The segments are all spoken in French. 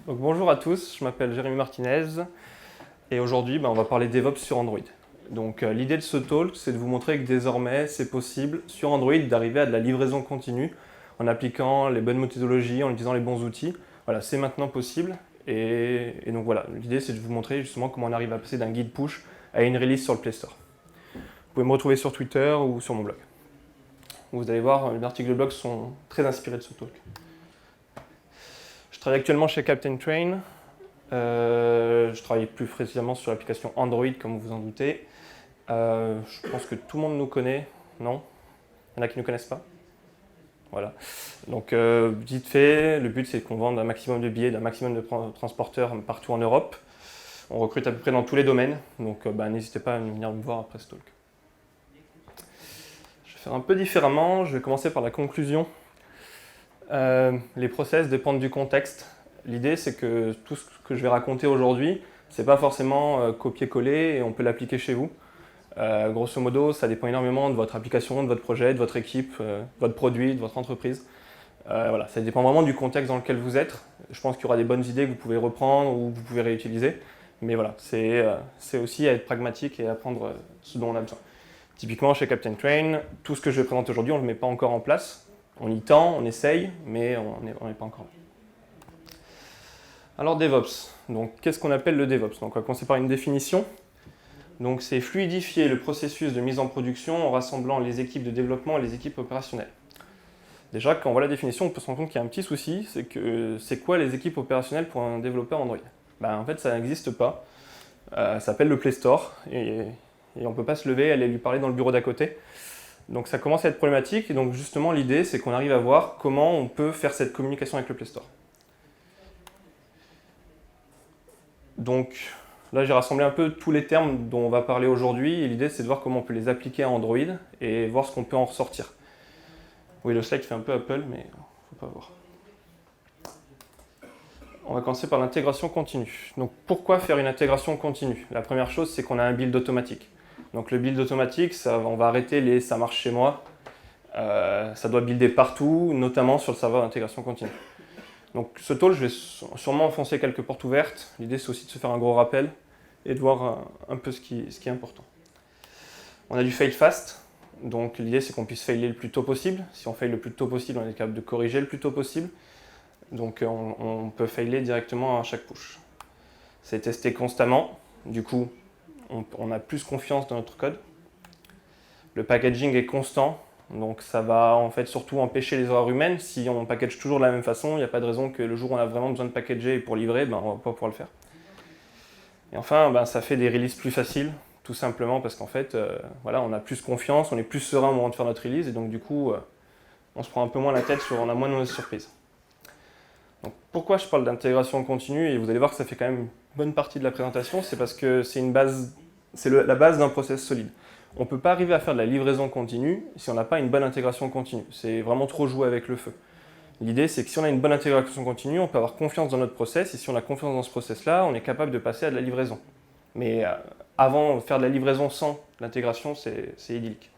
Donc, bonjour à tous, je m'appelle Jérémy Martinez et aujourd'hui on va parler DevOps sur Android. Donc l'idée de ce talk c'est de vous montrer que désormais c'est possible sur Android d'arriver à de la livraison continue en appliquant les bonnes méthodologies, en utilisant les bons outils. Voilà, c'est maintenant possible et donc voilà, l'idée c'est de vous montrer justement comment on arrive à passer d'un guide push à une release sur le Play Store. Vous pouvez me retrouver sur Twitter ou sur mon blog. Vous allez voir, les articles de blog sont très inspirés de ce talk. Je travaille actuellement chez Captain Train. Je travaille plus précisément sur l'application Android, comme vous vous en doutez. Je pense que tout le monde nous connaît, non? Il y en a qui ne nous connaissent pas? Voilà. Donc, vite fait, le but c'est qu'on vende un maximum de billets d'un maximum de transporteurs partout en Europe. On recrute à peu près dans tous les domaines, donc n'hésitez pas à venir me voir après ce talk. Je vais faire un peu différemment, je vais commencer par la conclusion. Les process dépendent du contexte. L'idée, c'est que tout ce que je vais raconter aujourd'hui, c'est pas forcément copier-coller et on peut l'appliquer chez vous. Grosso modo, ça dépend énormément de votre application, de votre projet, de votre équipe, de votre produit, de votre entreprise. Voilà, ça dépend vraiment du contexte dans lequel vous êtes. Je pense qu'il y aura des bonnes idées que vous pouvez reprendre ou que vous pouvez réutiliser. Mais voilà, c'est aussi à être pragmatique et à prendre ce dont on a besoin. Typiquement, chez Captain Train, tout ce que je vais présenter aujourd'hui, on ne le met pas encore en place. On y tend, on essaye, mais on n'est pas encore là. Alors DevOps, donc qu'est-ce qu'on appelle le DevOps? Donc on va commencer par une définition. Donc c'est fluidifier le processus de mise en production en rassemblant les équipes de développement et les équipes opérationnelles. Déjà, quand on voit la définition, on peut se rendre compte qu'il y a un petit souci, c'est que c'est quoi les équipes opérationnelles pour un développeur Android? En fait, ça n'existe pas. Ça s'appelle le Play Store et on ne peut pas se lever, aller lui parler dans le bureau d'à côté. Donc ça commence à être problématique et donc justement l'idée c'est qu'on arrive à voir comment on peut faire cette communication avec le Play Store. Donc là j'ai rassemblé un peu tous les termes dont on va parler aujourd'hui et l'idée c'est de voir comment on peut les appliquer à Android et voir ce qu'on peut en ressortir. Oui, le slide fait un peu Apple mais faut pas voir. On va commencer par l'intégration continue. Donc pourquoi faire une intégration continue? La première chose c'est qu'on a un build automatique. Donc le build automatique, on va arrêter les ça marche chez moi. Ça doit builder partout, notamment sur le serveur d'intégration continue. Donc ce talk, je vais sûrement enfoncer quelques portes ouvertes. L'idée c'est aussi de se faire un gros rappel et de voir un peu ce qui est important. On a du fail fast. Donc l'idée c'est qu'on puisse failer le plus tôt possible. Si on fail le plus tôt possible, on est capable de corriger le plus tôt possible. Donc on peut failer directement à chaque push. C'est testé constamment. Du coup, on a plus confiance dans notre code. Le packaging est constant, donc ça va en fait surtout empêcher les erreurs humaines. Si on package toujours de la même façon, il n'y a pas de raison que le jour où on a vraiment besoin de packager pour livrer, on ne va pas pouvoir le faire. Et enfin, ça fait des releases plus faciles, tout simplement parce qu'en fait, on a plus confiance, on est plus serein au moment de faire notre release, et donc du coup, on se prend un peu moins la tête, on a moins de mauvaises surprises. Donc, pourquoi je parle d'intégration continue? Et vous allez voir que ça fait quand même une bonne partie de la présentation, c'est parce que c'est la base d'un process solide. On ne peut pas arriver à faire de la livraison continue si on n'a pas une bonne intégration continue. C'est vraiment trop jouer avec le feu. L'idée, c'est que si on a une bonne intégration continue, on peut avoir confiance dans notre process, et si on a confiance dans ce process-là, on est capable de passer à de la livraison. Mais avant, faire de la livraison sans l'intégration, c'est idyllique.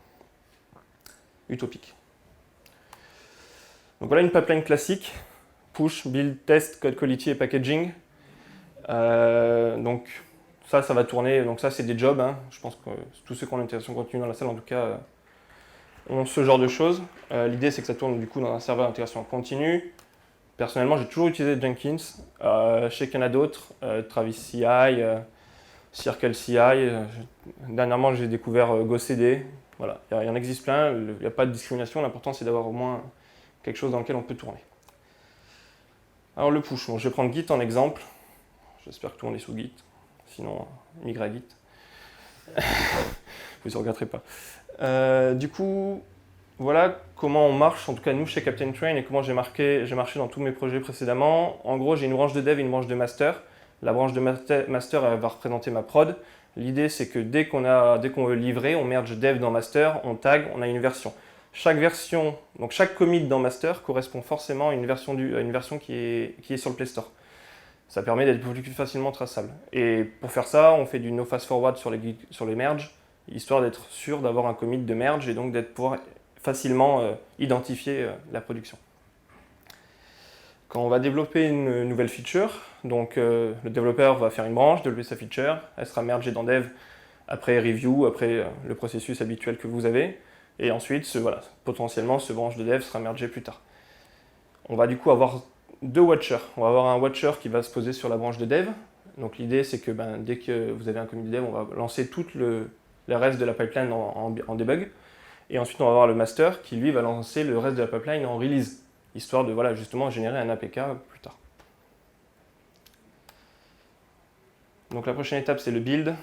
Utopique. Donc voilà une pipeline classique. Push, build, test, code quality et packaging. Donc ça va tourner. Donc ça, c'est des jobs. Je pense que tous ceux qui ont l'intégration continue dans la salle, en tout cas, ont ce genre de choses. L'idée, c'est que ça tourne du coup dans un serveur d'intégration continue. Personnellement, j'ai toujours utilisé Jenkins. Je sais qu'il y en a d'autres. Travis CI, Circle CI. Dernièrement, j'ai découvert GoCD. Voilà, il y en existe plein. Il n'y a pas de discrimination. L'important, c'est d'avoir au moins quelque chose dans lequel on peut tourner. Alors le push, je vais prendre Git en exemple. J'espère que tout le monde est sous Git. Sinon, migrer à Git. Vous ne regretterez pas. Du coup, voilà comment on marche, en tout cas nous chez Captain Train, et comment j'ai marché dans tous mes projets précédemment. En gros, j'ai une branche de dev et une branche de master. La branche de master elle va représenter ma prod. L'idée, c'est que dès qu'on veut livrer, on merge dev dans master, on tag, on a une version. Chaque commit dans master correspond forcément à une version qui est sur le Play Store. Ça permet d'être plus facilement traçable. Et pour faire ça, on fait du no fast forward sur les merges, histoire d'être sûr d'avoir un commit de merge et donc pouvoir facilement identifier la production. Quand on va développer une nouvelle feature, donc le développeur va faire une branche, développer sa feature, elle sera mergée dans dev après review, après le processus habituel que vous avez, et ensuite, voilà, potentiellement, ce branche de dev sera mergé plus tard. On va du coup avoir deux watchers. On va avoir un watcher qui va se poser sur la branche de dev. Donc l'idée, c'est que dès que vous avez un commit de dev, on va lancer tout le reste de la pipeline en debug. Et ensuite, on va avoir le master qui, lui, va lancer le reste de la pipeline en release, histoire de voilà, justement générer un APK plus tard. Donc la prochaine étape, c'est le build.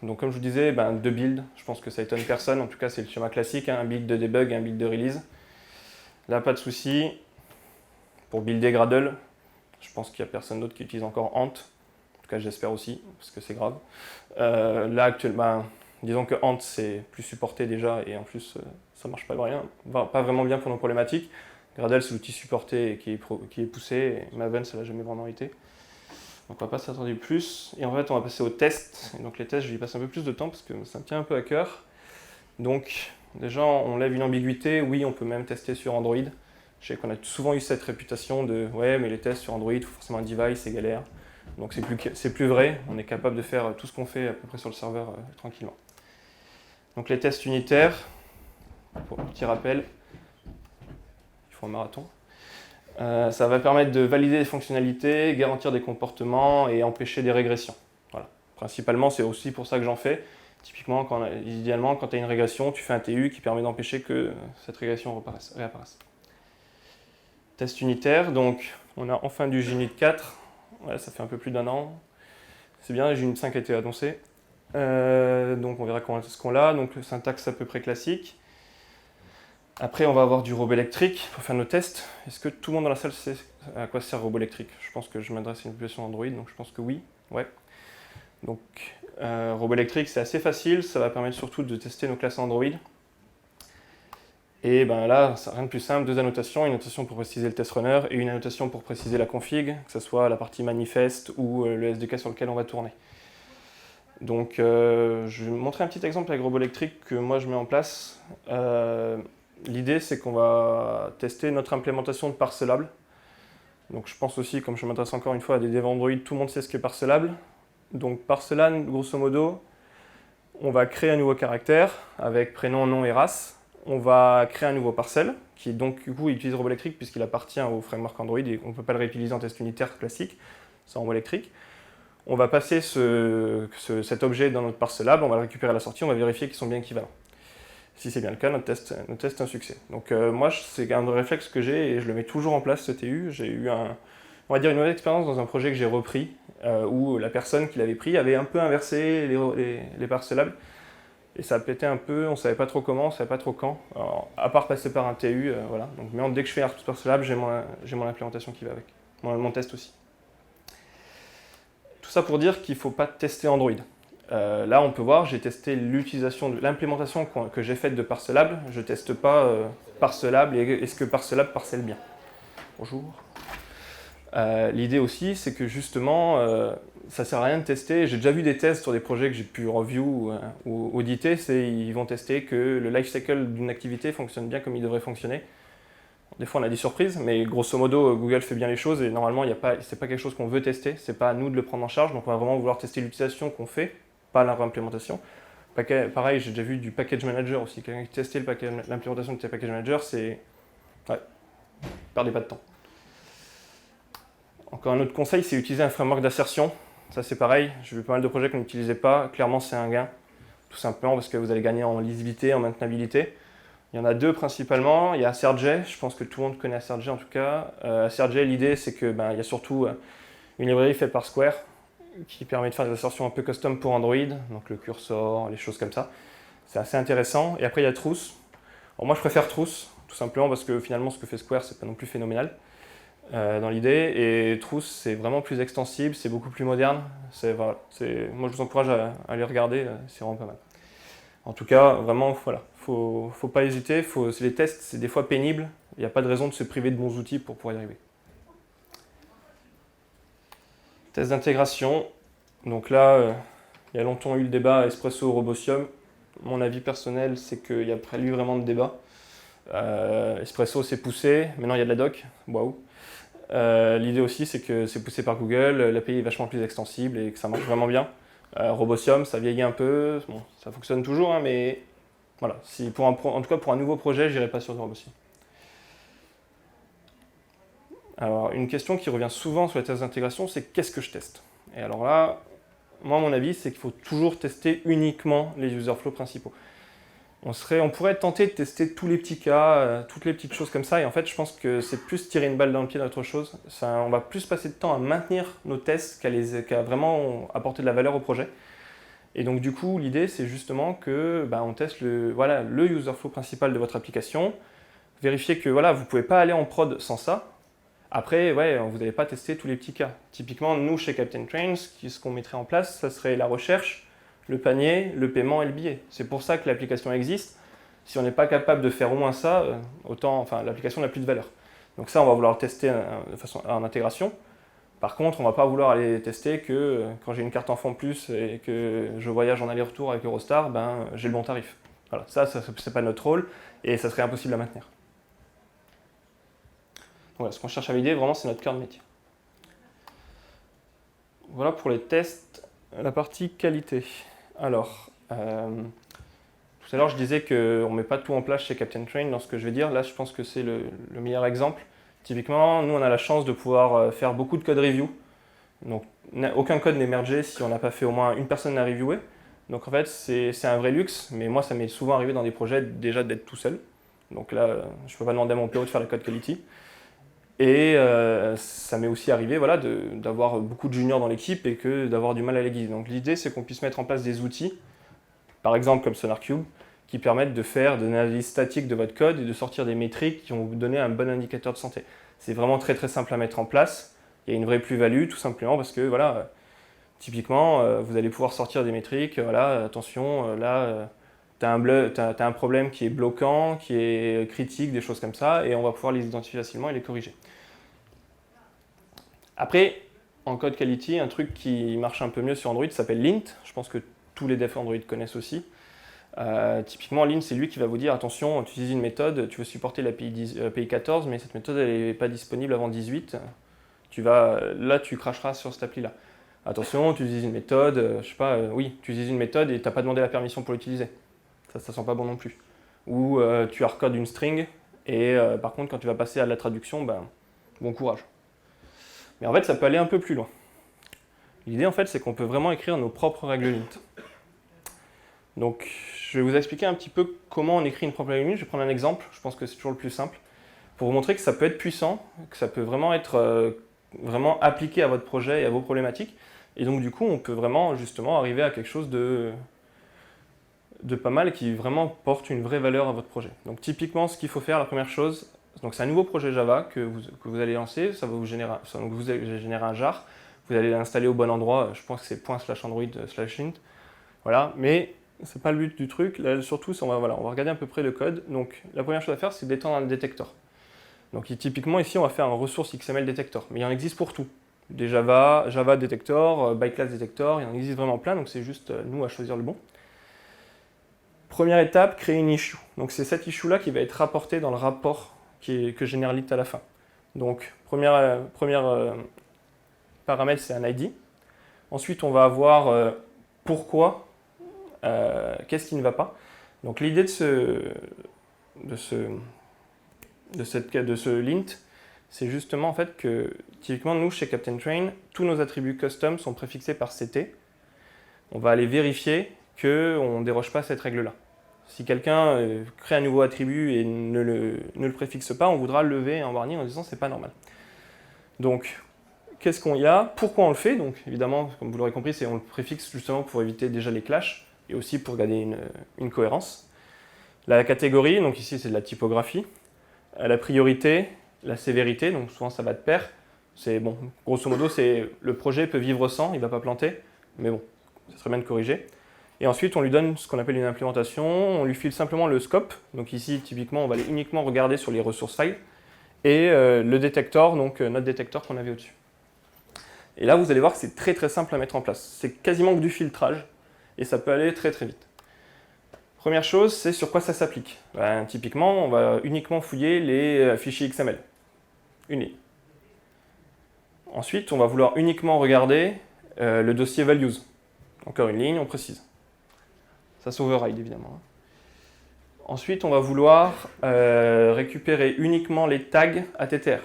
Donc comme je vous disais, deux builds, je pense que ça étonne personne. En tout cas, c'est le schéma classique, hein, un build de debug et un build de release. Là, pas de souci. Pour builder Gradle, je pense qu'il n'y a personne d'autre qui utilise encore Ant. En tout cas, j'espère aussi, parce que c'est grave. Là, actuellement, disons que Ant, c'est plus supporté déjà, et en plus, ça marche pas vraiment bien pour nos problématiques. Gradle, c'est l'outil supporté et qui est poussé, et Maven, ça l'a jamais vraiment été. Donc on va pas s'attarder plus. Et en fait, on va passer aux tests. Et donc les tests, je vais y passer un peu plus de temps, parce que ça me tient un peu à cœur. Donc, déjà, on lève une ambiguïté. Oui, on peut même tester sur Android. Je sais qu'on a souvent eu cette réputation de « ouais, mais les tests sur Android, il faut forcément un device, c'est galère ». Donc c'est plus vrai, on est capable de faire tout ce qu'on fait à peu près sur le serveur tranquillement. Donc les tests unitaires, pour un petit rappel, il faut un marathon. Ça va permettre de valider les fonctionnalités, garantir des comportements et empêcher des régressions. Voilà. Principalement, c'est aussi pour ça que j'en fais. Typiquement, idéalement, quand tu as une régression, tu fais un TU qui permet d'empêcher que cette régression réapparaisse. Test unitaire, donc on a enfin du JUnit 4, ouais, ça fait un peu plus d'1 an. C'est bien, JUnit 5 a été annoncé. Donc on verra ce qu'on a, donc le syntaxe à peu près classique. Après on va avoir du robot électrique pour faire nos tests. Est-ce que tout le monde dans la salle sait à quoi sert robot électrique? Je pense que je m'adresse à une population Android, donc je pense que oui. Ouais. Donc robot électrique c'est assez facile, ça va permettre surtout de tester nos classes Android. Et là, rien de plus simple, deux annotations, une annotation pour préciser le test runner et une annotation pour préciser la config, que ce soit la partie manifeste ou le SDK sur lequel on va tourner. Donc je vais vous montrer un petit exemple avec robot électrique que moi je mets en place. L'idée c'est qu'on va tester notre implémentation de parcelable. Donc je pense aussi, comme je m'adresse encore une fois à des devs Android, tout le monde sait ce qu'est parcelable. Donc parcelable, grosso modo, on va créer un nouveau caractère avec prénom, nom et race. On va créer un nouveau parcelle, qui donc du coup utilise robot électrique puisqu'il appartient au framework Android et on ne peut pas le réutiliser en test unitaire classique, c'est en robot électrique. On va passer cet objet dans notre parcelable, on va le récupérer à la sortie, on va vérifier qu'ils sont bien équivalents. Si c'est bien le cas, notre test est un succès. Donc moi, c'est un réflexe que j'ai et je le mets toujours en place, ce TU. J'ai eu on va dire une mauvaise expérience dans un projet que j'ai repris, où la personne qui l'avait pris avait un peu inversé les parcellables. Et ça a pété un peu, on ne savait pas trop comment, on ne savait pas trop quand. Alors, à part passer par un TU, voilà. Donc, mais dès que je fais un parcelable, j'ai mon implémentation qui va avec. Mon test aussi. Tout ça pour dire qu'il ne faut pas tester Android. Là, on peut voir, j'ai testé l'utilisation de l'implémentation que j'ai faite de parcelable. Je ne teste pas parcelable et est-ce que parcelable parcelle bien. Bonjour. L'idée aussi, c'est que justement, ça ne sert à rien de tester. J'ai déjà vu des tests sur des projets que j'ai pu review ou auditer. Ils vont tester que le lifecycle d'une activité fonctionne bien comme il devrait fonctionner. Des fois, on a des surprises, mais grosso modo, Google fait bien les choses et normalement, ce n'est pas quelque chose qu'on veut tester. Ce n'est pas à nous de le prendre en charge. Donc, on va vraiment vouloir tester l'utilisation qu'on fait, pas la réimplémentation. Pareil, j'ai déjà vu du package manager aussi. Quelqu'un qui testait l'implémentation de tes package manager, c'est... Ouais, perdez pas de temps. Encore un autre conseil, c'est utiliser un framework d'assertion. Ça c'est pareil, j'ai vu pas mal de projets qu'on n'utilisait pas. Clairement c'est un gain, tout simplement parce que vous allez gagner en lisibilité, en maintenabilité. Il y en a deux principalement. Il y a Assertj, je pense que tout le monde connaît Assertj en tout cas. Assertj, l'idée c'est que il y a surtout une librairie faite par Square qui permet de faire des assertions un peu custom pour Android, donc le cursor, les choses comme ça. C'est assez intéressant. Et après il y a Truth. Alors, moi je préfère Truth, tout simplement parce que finalement ce que fait Square c'est pas non plus phénoménal. Dans l'idée, et Truth c'est vraiment plus extensible, c'est beaucoup plus moderne, moi je vous encourage à aller regarder, c'est vraiment pas mal. En tout cas, vraiment, voilà, faut pas hésiter, les tests c'est des fois pénible, il n'y a pas de raison de se priver de bons outils pour pouvoir y arriver. Test d'intégration, donc là, il y a longtemps eu le débat Espresso ou Robotium. Mon avis personnel c'est qu'il n'y a pas eu vraiment de débat. Espresso c'est poussé, maintenant il y a de la doc, waouh. L'idée aussi, c'est que c'est poussé par Google, l'API est vachement plus extensible et que ça marche vraiment bien. Robotium, ça vieillit un peu, bon, ça fonctionne toujours, hein, mais voilà. Si en tout cas pour un nouveau projet, je n'irai pas sur Robotium. Alors, une question qui revient souvent sur les tests d'intégration, c'est qu'est-ce que je teste? Et alors là, moi, mon avis, c'est qu'il faut toujours tester uniquement les user flows principaux. On pourrait tenter de tester tous les petits cas, toutes les petites choses comme ça, et en fait, je pense que c'est plus tirer une balle dans le pied d'autre chose. On va plus passer de temps à maintenir nos tests qu'à vraiment apporter de la valeur au projet. Et donc, du coup, l'idée, c'est justement que on teste le user flow principal de votre application, vérifier que vous ne pouvez pas aller en prod sans ça. Après, vous n'allez pas tester tous les petits cas. Typiquement, nous, chez Captain Train, ce qu'on mettrait en place, ça serait la recherche, le panier, le paiement et le billet. C'est pour ça que l'application existe. Si on n'est pas capable de faire au moins ça, l'application n'a plus de valeur. Donc ça, on va vouloir le tester de façon en intégration. Par contre, on ne va pas vouloir aller tester que quand j'ai une carte enfant plus et que je voyage en aller-retour avec Eurostar, j'ai le bon tarif. Voilà, ça c'est pas notre rôle et ça serait impossible à maintenir. Voilà, ce qu'on cherche à valider, vraiment, c'est notre cœur de métier. Voilà pour les tests, la partie qualité. Alors, tout à l'heure, je disais qu'on ne met pas tout en place chez Captain Train dans ce que je vais dire. Là, je pense que c'est le meilleur exemple. Typiquement, nous, on a la chance de pouvoir faire beaucoup de code review. Donc, aucun code n'est mergé si on n'a pas fait au moins une personne à reviewer. Donc, en fait, c'est un vrai luxe. Mais moi, ça m'est souvent arrivé dans des projets déjà d'être tout seul. Donc là, je ne peux pas demander à mon PO de faire la code quality. Et ça m'est aussi arrivé d'avoir beaucoup de juniors dans l'équipe et d'avoir du mal à les guider. Donc l'idée, c'est qu'on puisse mettre en place des outils, par exemple comme SonarQube, qui permettent de faire de l'analyse statique de votre code et de sortir des métriques qui vont vous donner un bon indicateur de santé. C'est vraiment très très simple à mettre en place. Il y a une vraie plus-value tout simplement parce que typiquement, vous allez pouvoir sortir des métriques. Attention, là, tu as un problème qui est bloquant, qui est critique, des choses comme ça, et on va pouvoir les identifier facilement et les corriger. Après, en code quality, un truc qui marche un peu mieux sur Android s'appelle Lint. Je pense que tous les devs Android connaissent aussi. Typiquement, Lint, c'est lui qui va vous dire attention, tu utilises une méthode, tu veux supporter l'API 14, mais cette méthode n'est pas disponible avant 18. Là, tu cracheras sur cette appli-là. Attention, tu utilises une méthode, tu utilises une méthode et tu n'as pas demandé la permission pour l'utiliser. Ça sent pas bon non plus. Ou tu recodes une string et par contre, quand tu vas passer à la traduction, bon courage. Mais en fait, ça peut aller un peu plus loin. L'idée, en fait, c'est qu'on peut vraiment écrire nos propres règles Lint. Donc, je vais vous expliquer un petit peu comment on écrit une propre règle Lint. Je vais prendre un exemple, je pense que c'est toujours le plus simple, pour vous montrer que ça peut être puissant, que ça peut vraiment être vraiment appliqué à votre projet et à vos problématiques. Et donc, du coup, on peut vraiment, justement, arriver à quelque chose de pas mal qui vraiment porte une vraie valeur à votre projet. Donc, typiquement, ce qu'il faut faire, la première chose, donc c'est un nouveau projet Java que vous allez lancer, ça va vous générer un jar, vous allez l'installer au bon endroit, je pense que c'est ./android/int, voilà, mais c'est pas le but du truc, là, surtout on va regarder à peu près le code. Donc la première chose à faire, c'est d'étendre un détecteur. Donc typiquement ici on va faire un ressource XML detector, mais il en existe pour tout. Des Java detector, byteclass detector, il en existe vraiment plein, donc c'est juste nous à choisir le bon. Première étape, créer une issue. Donc c'est cette issue là qui va être rapportée dans le rapport que génère Lint à la fin. Donc, premier paramètre, c'est un ID. Ensuite, on va avoir pourquoi, qu'est-ce qui ne va pas. Donc, l'idée de ce Lint, c'est justement en fait que, typiquement, nous, chez Captain Train, tous nos attributs custom sont préfixés par CT. On va aller vérifier qu'on ne déroge pas à cette règle-là. Si quelqu'un crée un nouveau attribut et ne le préfixe pas, on voudra le lever en warning en disant c'est pas normal. Donc, qu'est-ce qu'on y a? Pourquoi on le fait? Donc, évidemment, comme vous l'aurez compris, on le préfixe justement pour éviter déjà les clashs et aussi pour garder une cohérence. La catégorie, donc ici c'est de la typographie. La priorité, la sévérité, donc souvent ça va de pair. C'est bon, grosso modo, c'est le projet peut vivre sans, il ne va pas planter, mais bon, ça serait bien de corriger. Et ensuite, on lui donne ce qu'on appelle une implémentation, on lui file simplement le scope. Donc ici, typiquement, on va aller uniquement regarder sur les ressources files. Et le détecteur, donc notre détecteur qu'on avait au-dessus. Et là, vous allez voir que c'est très très simple à mettre en place. C'est quasiment que du filtrage, et ça peut aller très très vite. Première chose, c'est sur quoi ça s'applique. Typiquement, on va uniquement fouiller les fichiers XML. Une ligne. Ensuite, on va vouloir uniquement regarder le dossier values. Encore une ligne, on précise. Ça s'override évidemment. Ensuite, on va vouloir récupérer uniquement les tags ATTR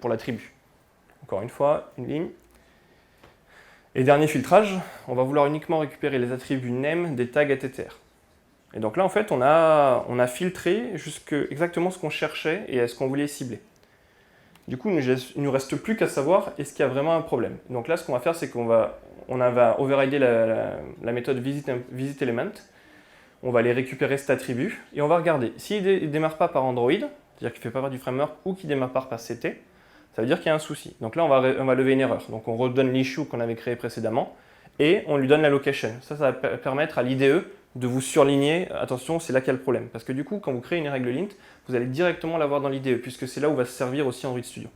pour l'attribut. Encore une fois, une ligne. Et dernier filtrage, on va vouloir uniquement récupérer les attributs name des tags ATTR. Et donc là, en fait, on a filtré exactement ce qu'on cherchait et ce qu'on voulait cibler. Du coup, il ne nous reste plus qu'à savoir est-ce qu'il y a vraiment un problème. Donc là, ce qu'on va faire, c'est qu'on va overrider la méthode visitElement. On va aller récupérer cet attribut et on va regarder. S'il ne démarre pas par Android, c'est-à-dire qu'il ne fait pas partie du framework ou qu'il ne démarre pas par CT, ça veut dire qu'il y a un souci. Donc là, on va lever une erreur. Donc on redonne l'issue qu'on avait créé précédemment et on lui donne la location. Ça va permettre à l'IDE de vous surligner, attention, c'est là qu'il y a le problème. Parce que du coup, quand vous créez une règle lint, vous allez directement l'avoir dans l'IDE, puisque c'est là où va se servir aussi Android Studio.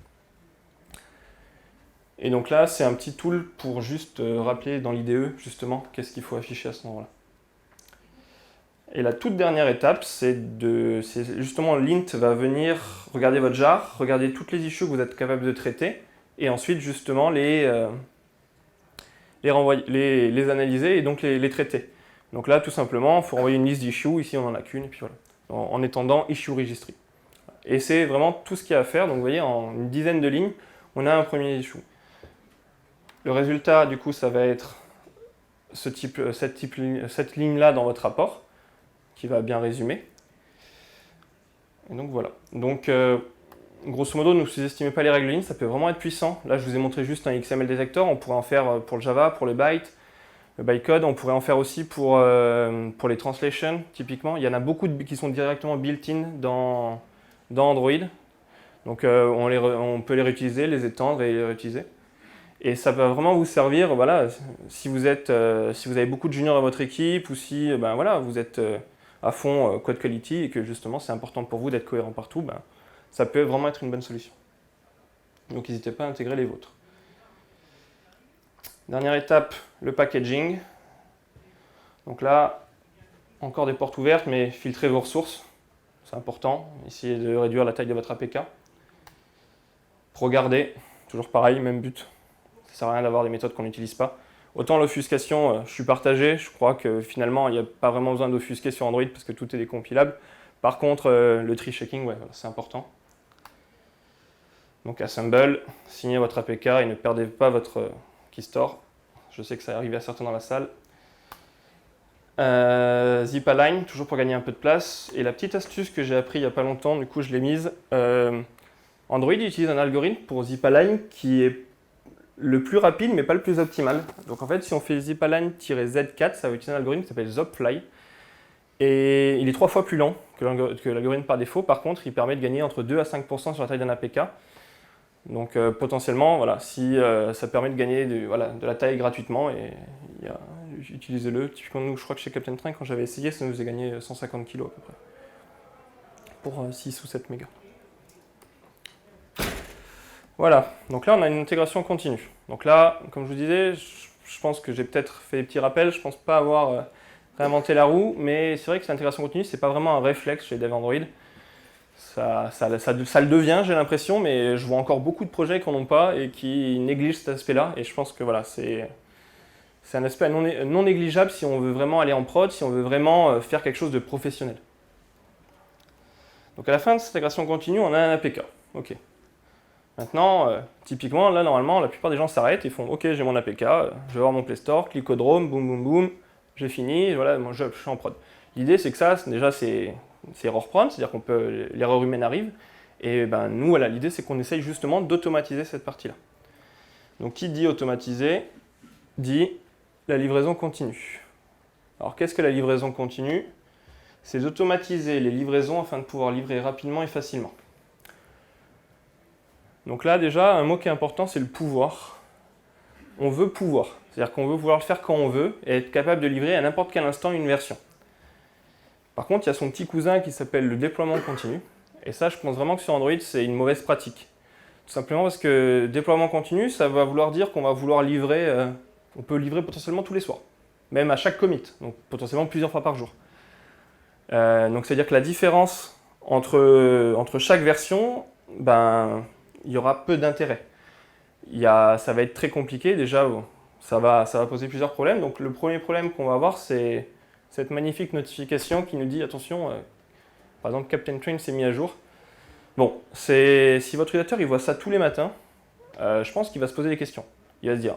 Et donc là, c'est un petit tool pour juste rappeler dans l'IDE, justement, qu'est-ce qu'il faut afficher à ce moment-là. Et la toute dernière étape, c'est justement l'int va venir regarder votre jar, regarder toutes les issues que vous êtes capable de traiter, et ensuite justement les analyser et donc les traiter. Donc là, tout simplement, il faut envoyer une liste d'issues, ici on n'en a qu'une, et puis voilà, en étendant issue registry. Et c'est vraiment tout ce qu'il y a à faire, donc vous voyez, en une dizaine de lignes, on a un premier issue. Le résultat, du coup, ça va être cette ligne-là dans votre rapport, qui va bien résumer. Et donc voilà. Donc grosso modo, ne sous-estimez pas les règles lint, ça peut vraiment être puissant. Là, je vous ai montré juste un XML detector, on pourrait en faire pour le Java, pour le bytecode, on pourrait en faire aussi pour les translations, typiquement. Il y en a beaucoup qui sont directement built-in dans Android. Donc on peut les réutiliser, les étendre et les réutiliser. Et ça va vraiment vous servir, voilà, si vous avez beaucoup de juniors dans votre équipe ou si voilà, vous êtes à fond code quality et que justement c'est important pour vous d'être cohérent partout, ça peut vraiment être une bonne solution. Donc n'hésitez pas à intégrer les vôtres. Dernière étape, le packaging. Donc là, encore des portes ouvertes, mais filtrez vos ressources, c'est important. Essayez de réduire la taille de votre APK. Regardez, toujours pareil, même but. Ça ne sert à rien d'avoir des méthodes qu'on n'utilise pas. Autant l'offuscation, je suis partagé, je crois que finalement il n'y a pas vraiment besoin d'offusquer sur Android parce que tout est décompilable. Par contre, le tree checking, ouais, voilà, c'est important. Donc assemble, signez votre APK et ne perdez pas votre key store. Je sais que ça arrive à certains dans la salle. Zip align, toujours pour gagner un peu de place. Et la petite astuce que j'ai appris il n'y a pas longtemps, du coup je l'ai mise. Android utilise un algorithme pour zip align qui est le plus rapide mais pas le plus optimal. Donc en fait si on fait zipalign-z4, ça va utiliser un algorithme qui s'appelle Zopfly. Et il est 3 fois plus lent que l'algorithme par défaut. Par contre, il permet de gagner entre 2 à 5% sur la taille d'un APK. Donc potentiellement, voilà, si ça permet de gagner de la taille gratuitement, et utilisez-le. Typiquement, nous, je crois que chez Captain Train, quand j'avais essayé, ça nous faisait gagner 150 kg à peu près. Pour 6 ou 7 mégas. Voilà, donc là on a une intégration continue. Donc là, comme je vous disais, je pense que j'ai peut-être fait des petits rappels, je ne pense pas avoir réinventé la roue, mais c'est vrai que l'intégration continue, ce n'est pas vraiment un réflexe chez Dev Android. Ça le devient, j'ai l'impression, mais je vois encore beaucoup de projets qui n'en ont pas et qui négligent cet aspect-là, et je pense que voilà, c'est un aspect non négligeable si on veut vraiment aller en prod, si on veut vraiment faire quelque chose de professionnel. Donc à la fin de cette intégration continue, on a un APK. Ok. Maintenant, typiquement, là, normalement, la plupart des gens s'arrêtent et font « Ok, j'ai mon APK, je vais voir mon Play Store, clic au Chrome, boum, boum, boum, j'ai fini, voilà, moi, je suis en prod. » L'idée, c'est que ça, déjà, c'est error prone, c'est-à-dire qu'on l'erreur humaine arrive. Et nous, voilà, l'idée, c'est qu'on essaye justement d'automatiser cette partie-là. Donc, qui dit automatiser, dit la livraison continue. Alors, qu'est-ce que la livraison continue? C'est d'automatiser les livraisons afin de pouvoir livrer rapidement et facilement. Donc là, déjà, un mot qui est important, c'est le pouvoir. On veut pouvoir, c'est-à-dire qu'on veut pouvoir le faire quand on veut et être capable de livrer à n'importe quel instant une version. Par contre, il y a son petit cousin qui s'appelle le déploiement continu. Et ça, je pense vraiment que sur Android, c'est une mauvaise pratique. Tout simplement parce que déploiement continu, ça va vouloir dire qu'on va vouloir livrer, on peut livrer potentiellement tous les soirs, même à chaque commit, donc potentiellement plusieurs fois par jour. Donc c'est-à-dire que la différence entre chaque version, il y aura peu d'intérêt. ça va être très compliqué. Déjà, ça va poser plusieurs problèmes. Donc le premier problème qu'on va avoir, c'est cette magnifique notification qui nous dit attention, par exemple Captain Train s'est mis à jour. Bon, si votre utilisateur il voit ça tous les matins, je pense qu'il va se poser des questions. Il va se dire,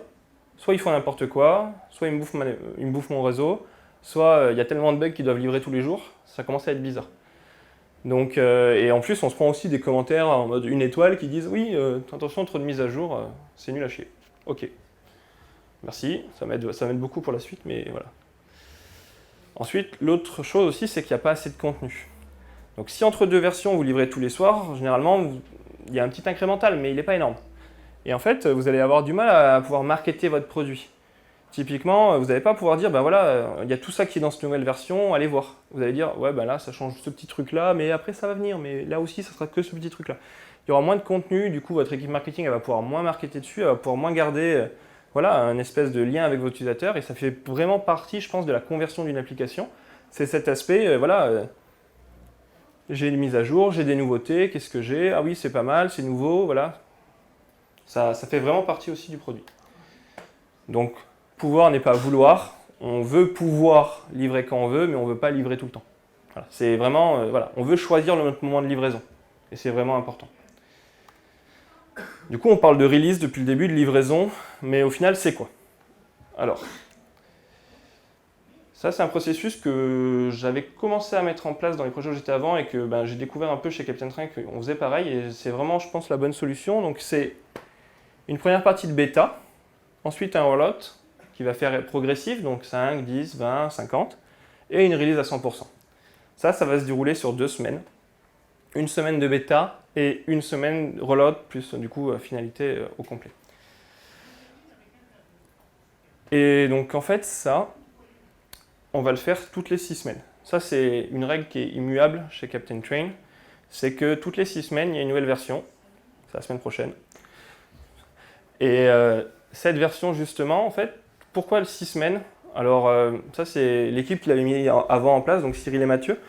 soit ils font n'importe quoi, soit ils me bouffent mon réseau, soit il y a tellement de bugs qu'ils doivent livrer tous les jours, ça commence à être bizarre. Donc, et en plus, on se prend aussi des commentaires en mode une étoile qui disent oui, attention, trop de mises à jour, c'est nul à chier. Ok, merci, ça m'aide beaucoup pour la suite, mais voilà. Ensuite, l'autre chose aussi, c'est qu'il n'y a pas assez de contenu. Donc si entre deux versions, vous livrez tous les soirs, généralement, il y a un petit incrémental, mais il n'est pas énorme. Et en fait, vous allez avoir du mal à pouvoir marketer votre produit. Typiquement, vous n'allez pas pouvoir dire, ben voilà, il y a tout ça qui est dans cette nouvelle version, allez voir. Vous allez dire, ouais, ben là, ça change ce petit truc-là, mais après, ça va venir, mais là aussi, ça sera que ce petit truc-là. Il y aura moins de contenu, du coup, votre équipe marketing, elle va pouvoir moins marketer dessus, elle va pouvoir moins garder, voilà, un espèce de lien avec votre utilisateur, et ça fait vraiment partie, je pense, de la conversion d'une application. C'est cet aspect, voilà, j'ai une mise à jour, j'ai des nouveautés, qu'est-ce que j'ai? Ah oui, c'est pas mal, c'est nouveau, voilà. Ça fait vraiment partie aussi du produit. Donc, pouvoir n'est pas vouloir. On veut pouvoir livrer quand on veut, mais on ne veut pas livrer tout le temps. Voilà. C'est vraiment, voilà, on veut choisir notre moment de livraison. Et c'est vraiment important. Du coup, on parle de release depuis le début, de livraison, mais au final, c'est quoi? Alors, ça, c'est un processus que j'avais commencé à mettre en place dans les projets où j'étais avant et que j'ai découvert un peu chez Captain Train qu'on faisait pareil. Et c'est vraiment, je pense, la bonne solution. Donc, c'est une première partie de bêta, ensuite un rollout qui va faire progressif, donc 5, 10, 20, 50, et une release à 100%. Ça va se dérouler sur 2 semaines. Une semaine de bêta et une semaine rollout, plus du coup finalité au complet. Et donc en fait, ça, on va le faire toutes les 6 semaines. Ça, c'est une règle qui est immuable chez Captain Train. C'est que toutes les 6 semaines, il y a une nouvelle version. C'est la semaine prochaine. Et cette version, justement, en fait, pourquoi le 6 semaines? Alors, ça, c'est l'équipe qui l'avait mis avant en place, donc Cyril et Mathieu.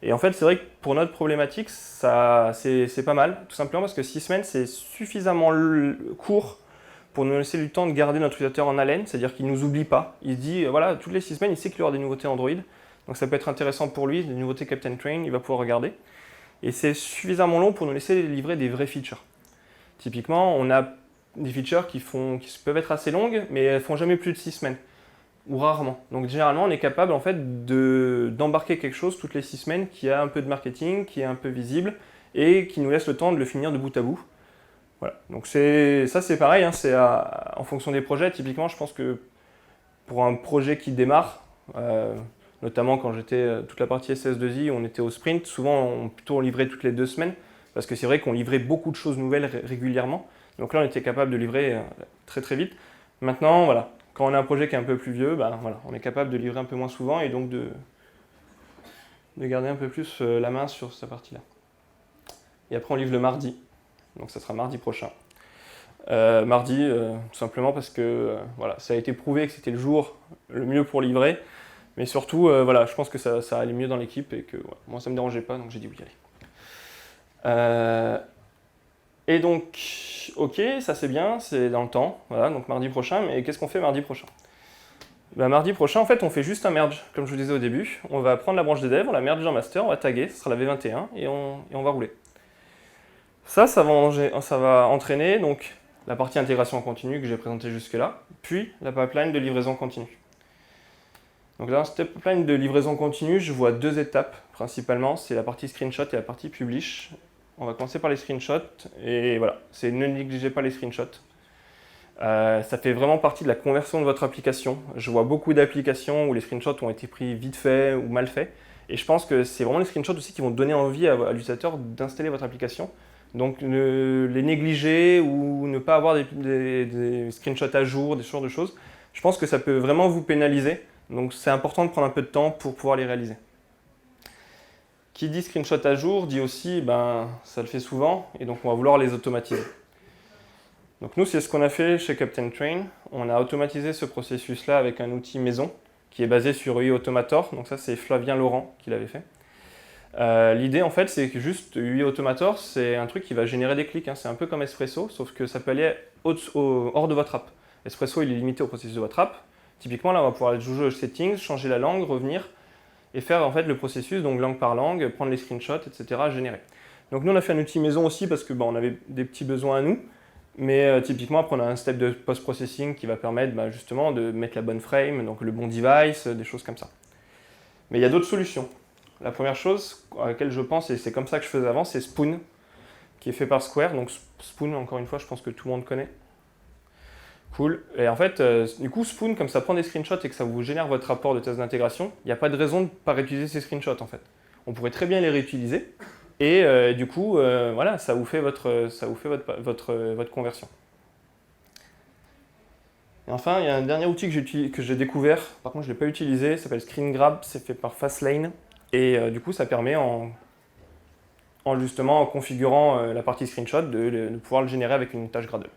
Et en fait, c'est vrai que pour notre problématique, c'est pas mal, tout simplement parce que 6 semaines, c'est suffisamment court pour nous laisser du temps de garder notre utilisateur en haleine, c'est-à-dire qu'il ne nous oublie pas. Il se dit, voilà, toutes les 6 semaines, il sait qu'il y aura des nouveautés Android. Donc ça peut être intéressant pour lui, des nouveautés Captain Train, il va pouvoir regarder. Et c'est suffisamment long pour nous laisser livrer des vraies features. Typiquement, on a des features qui peuvent être assez longues, mais elles ne font jamais plus de 6 semaines, ou rarement. Donc généralement, on est capable en fait d'embarquer quelque chose toutes les 6 semaines qui a un peu de marketing, qui est un peu visible, et qui nous laisse le temps de le finir de bout à bout. Voilà. Donc ça c'est pareil, hein, c'est en fonction des projets. Typiquement, je pense que pour un projet qui démarre, notamment quand j'étais toute la partie SS2I, on était au sprint, souvent on livrait toutes les 2 semaines, parce que c'est vrai qu'on livrait beaucoup de choses nouvelles régulièrement. Donc là, on était capable de livrer très très vite. Maintenant, voilà, quand on a un projet qui est un peu plus vieux, voilà, on est capable de livrer un peu moins souvent et donc de garder un peu plus la main sur cette partie-là. Et après, on livre le mardi. Donc ça sera mardi prochain. Mardi, tout simplement parce que voilà, ça a été prouvé que c'était le jour le mieux pour livrer. Mais surtout, voilà, je pense que ça allait mieux dans l'équipe et que moi, ça ne me dérangeait pas, donc j'ai dit oui, allez. Et donc, ok, ça c'est bien, c'est dans le temps, voilà, donc mardi prochain, mais qu'est-ce qu'on fait mardi prochain? Mardi prochain, en fait, on fait juste un merge, comme je vous disais au début. On va prendre la branche des devs, on la merge en master, on va taguer, ce sera la V21, et on va rouler. Ça va entraîner donc la partie intégration en continu que j'ai présentée jusque-là, puis la pipeline de livraison continue. Donc dans cette pipeline de livraison continue, je vois 2 étapes principalement, c'est la partie screenshot et la partie publish. On va commencer par les screenshots, et voilà, ne négligez pas les screenshots. Ça fait vraiment partie de la conversion de votre application. Je vois beaucoup d'applications où les screenshots ont été pris vite fait ou mal fait, et je pense que c'est vraiment les screenshots aussi qui vont donner envie à l'utilisateur d'installer votre application. Donc ne les négliger ou ne pas avoir des screenshots à jour, des sortes de choses. Je pense que ça peut vraiment vous pénaliser, donc c'est important de prendre un peu de temps pour pouvoir les réaliser. Qui dit screenshot à jour dit aussi, ça le fait souvent, et donc on va vouloir les automatiser. Donc nous, c'est ce qu'on a fait chez Captain Train. On a automatisé ce processus-là avec un outil maison qui est basé sur UI Automator. Donc ça, c'est Flavien Laurent qui l'avait fait. L'idée en fait c'est que juste UI Automator c'est un truc qui va générer des clics, hein. C'est un peu comme Espresso, sauf que ça peut aller hors de votre app. Espresso il est limité au processus de votre app. Typiquement là on va pouvoir aller jouer aux settings, changer la langue, revenir et faire en fait le processus, donc langue par langue, prendre les screenshots, etc. générer. Donc nous on a fait un outil maison aussi parce que on avait des petits besoins à nous, mais typiquement après on a un step de post-processing qui va permettre justement de mettre la bonne frame, donc le bon device, des choses comme ça. Mais il y a d'autres solutions. La première chose à laquelle je pense, et c'est comme ça que je faisais avant, c'est Spoon, qui est fait par Square. Donc Spoon, encore une fois, je pense que tout le monde connaît. Cool. Et en fait, du coup, Spoon, comme ça prend des screenshots et que ça vous génère votre rapport de test d'intégration, il n'y a pas de raison de ne pas réutiliser ces screenshots, en fait. On pourrait très bien les réutiliser. Et du coup, voilà, ça vous fait votre conversion. Et enfin, il y a un dernier outil que j'ai découvert, par contre je ne l'ai pas utilisé, ça s'appelle ScreenGrab, c'est fait par Fastlane. Et du coup, ça permet, justement, en configurant la partie screenshot, de pouvoir le générer avec une tâche Gradle.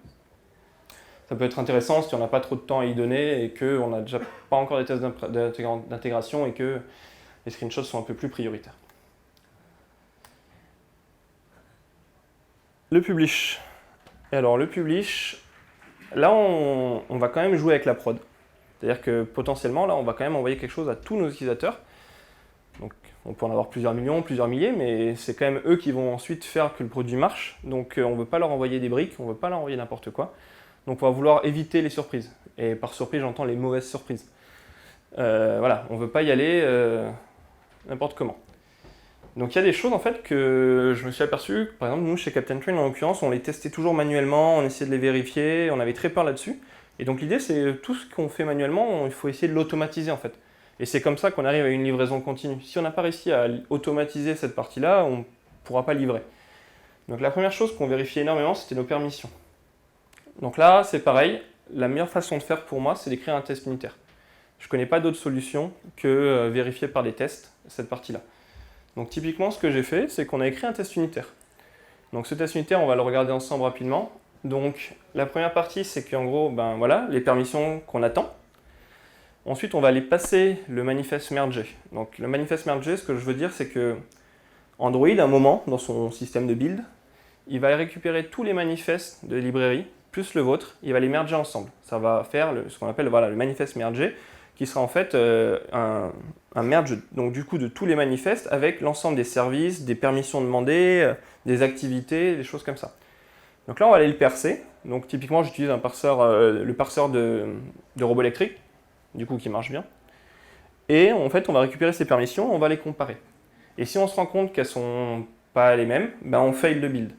Ça peut être intéressant si on n'a pas trop de temps à y donner et qu'on n'a déjà pas encore des tests d'intégration et que les screenshots sont un peu plus prioritaires. Le publish. Et alors, le publish, là, on va quand même jouer avec la prod. C'est-à-dire que potentiellement, là, on va quand même envoyer quelque chose à tous nos utilisateurs. Donc, on peut en avoir plusieurs millions, plusieurs milliers, mais c'est quand même eux qui vont ensuite faire que le produit marche. Donc, on ne veut pas leur envoyer des briques, on ne veut pas leur envoyer n'importe quoi. Donc, on va vouloir éviter les surprises. Et par surprise, j'entends les mauvaises surprises. Voilà, on ne veut pas y aller n'importe comment. Donc, il y a des choses en fait que je me suis aperçu. Par exemple, nous, chez Captain Train, en l'occurrence, on les testait toujours manuellement, on essayait de les vérifier, on avait très peur là-dessus. Et donc, l'idée, c'est tout ce qu'on fait manuellement, il faut essayer de l'automatiser en fait. Et c'est comme ça qu'on arrive à une livraison continue. Si on n'a pas réussi à automatiser cette partie-là, on ne pourra pas livrer. Donc la première chose qu'on vérifiait énormément, c'était nos permissions. Donc là, c'est pareil. La meilleure façon de faire pour moi, c'est d'écrire un test unitaire. Je ne connais pas d'autre solution que vérifier par des tests cette partie-là. Donc typiquement, ce que j'ai fait, c'est qu'on a écrit un test unitaire. Donc ce test unitaire, on va le regarder ensemble rapidement. Donc la première partie, c'est qu'en gros, voilà, les permissions qu'on attend. Ensuite, on va aller passer le manifeste merger. Donc, le manifeste merger, ce que je veux dire, c'est que Android, à un moment, dans son système de build, il va récupérer tous les manifestes de librairie, plus le vôtre, il va les merger ensemble. Ça va faire ce qu'on appelle le manifeste merger, qui sera en fait un merge donc, du coup, de tous les manifestes avec l'ensemble des services, des permissions demandées, des activités, des choses comme ça. Donc là, on va aller le percer. Donc, typiquement, j'utilise un parseur, le parseur de robot électrique, du coup qui marche bien. Et en fait, on va récupérer ces permissions, on va les comparer. Et si on se rend compte qu'elles ne sont pas les mêmes, on fail le build.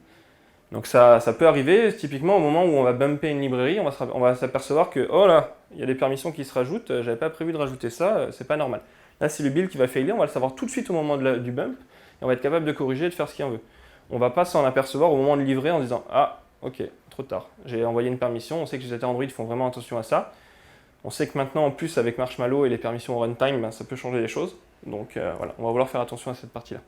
Donc ça peut arriver, typiquement au moment où on va bumper une librairie, on va s'apercevoir que, oh là, il y a des permissions qui se rajoutent, j'avais pas prévu de rajouter ça, c'est pas normal. Là, c'est le build qui va failer, on va le savoir tout de suite au moment du bump, et on va être capable de corriger et de faire ce qu'on veut. On va pas s'en apercevoir au moment de livrer en disant, ah, ok, trop tard, j'ai envoyé une permission, on sait que les utilisateurs Android font vraiment attention à ça. On sait que maintenant, en plus, avec Marshmallow et les permissions au runtime, ça peut changer les choses. Donc voilà, on va vouloir faire attention à cette partie-là.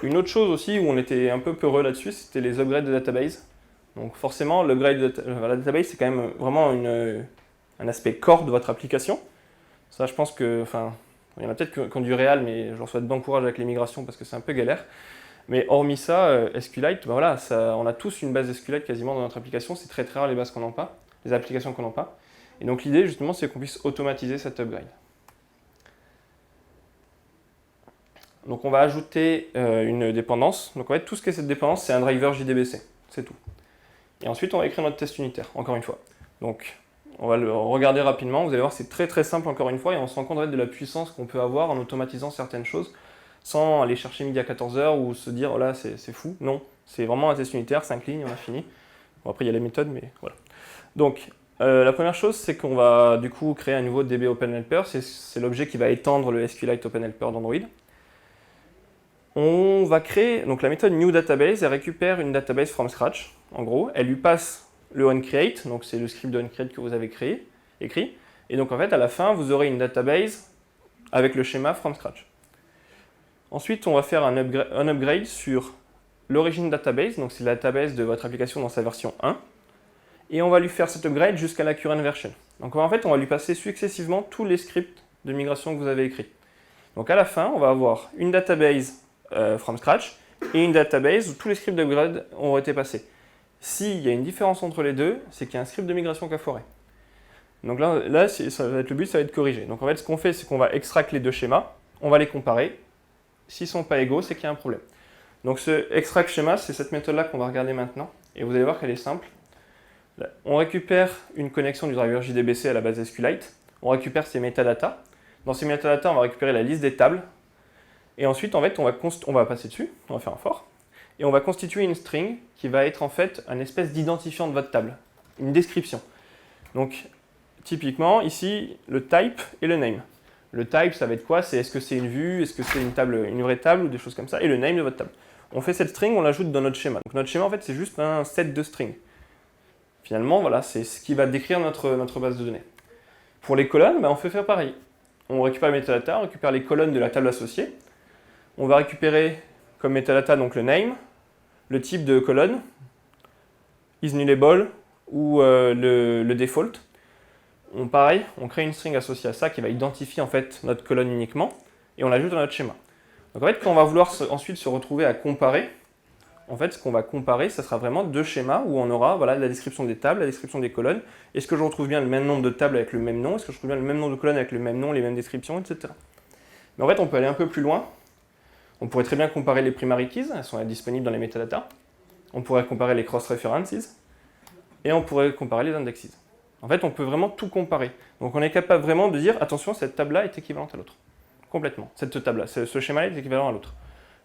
Une autre chose aussi où on était un peu peureux là-dessus, c'était les upgrades de database. Donc forcément, l'upgrade de la database, c'est quand même vraiment un aspect core de votre application. Ça, je pense que, il y en a peut-être qui ont du réel, mais je leur souhaite bon courage avec les migrations parce que c'est un peu galère. Mais hormis ça, SQLite, voilà, on a tous une base SQLite quasiment dans notre application. C'est très très rare les bases qu'on n'a pas, les applications qu'on n'a pas. Et donc l'idée justement c'est qu'on puisse automatiser cet upgrade. Donc on va ajouter une dépendance. Donc en fait tout ce qui est cette dépendance c'est un driver JDBC, c'est tout. Et ensuite on va écrire notre test unitaire, encore une fois. Donc on va le regarder rapidement, vous allez voir c'est très très simple encore une fois et on se rend compte de la puissance qu'on peut avoir en automatisant certaines choses sans aller chercher midi à 14h ou se dire oh là c'est fou. Non, c'est vraiment un test unitaire, 5 lignes, on a fini. Bon après il y a les méthodes mais voilà. Donc la première chose, c'est qu'on va du coup créer un nouveau DB OpenHelper. C'est l'objet qui va étendre le SQLite OpenHelper d'Android. On va créer, donc la méthode newDatabase, elle récupère une database from scratch, en gros. Elle lui passe le onCreate, donc c'est le script de onCreate que vous avez écrit. Et donc en fait, à la fin, vous aurez une database avec le schéma from scratch. Ensuite, on va faire un upgrade sur l'origin database, donc c'est la database de votre application dans sa version 1. Et on va lui faire cet upgrade jusqu'à la current version. Donc en fait, on va lui passer successivement tous les scripts de migration que vous avez écrits. Donc à la fin, on va avoir une database from scratch et une database où tous les scripts d'upgrade ont été passés. S'il y a une différence entre les deux, c'est qu'il y a un script de migration qui a foiré. Donc là ça va être le but, ça va être corrigé. Donc en fait, ce qu'on fait, c'est qu'on va extract les deux schémas, on va les comparer. S'ils ne sont pas égaux, c'est qu'il y a un problème. Donc ce extract schéma, c'est cette méthode-là qu'on va regarder maintenant. Et vous allez voir qu'elle est simple. On récupère une connexion du driver JDBC à la base SQLite. On récupère ses metadatas. Dans ces metadatas, on va récupérer la liste des tables. Et ensuite, en fait, on va passer dessus, on va faire un for. Et on va constituer une string qui va être en fait une espèce d'identifiant de votre table. Une description. Donc, typiquement, ici, le type et le name. Le type, ça va être quoi? C'est est-ce que c'est une vue, est-ce que c'est une vraie table ou des choses comme ça. Et le name de votre table. On fait cette string, on l'ajoute dans notre schéma. Donc notre schéma, en fait, c'est juste un set de strings. Finalement, voilà, c'est ce qui va décrire notre base de données. Pour les colonnes, on fait faire pareil. On récupère les metadata, on récupère les colonnes de la table associée. On va récupérer comme metadata donc le name, le type de colonne, is nullable ou le default. Pareil, on crée une string associée à ça qui va identifier en fait notre colonne uniquement et on l'ajoute dans notre schéma. Donc en fait, quand on va vouloir ensuite se retrouver à comparer, en fait, ce qu'on va comparer, ça sera vraiment deux schémas où on aura voilà, la description des tables, la description des colonnes. Est-ce que je retrouve bien le même nombre de tables avec le même nom? Est-ce que je retrouve bien le même nombre de colonnes avec le même nom, les mêmes descriptions, etc. Mais en fait, on peut aller un peu plus loin. On pourrait très bien comparer les primary keys, elles sont disponibles dans les metadata. On pourrait comparer les cross-references et on pourrait comparer les indexes. En fait, on peut vraiment tout comparer. Donc on est capable vraiment de dire, attention, cette table-là est équivalente à l'autre. Complètement. Cette table-là, ce schéma-là est équivalent à l'autre.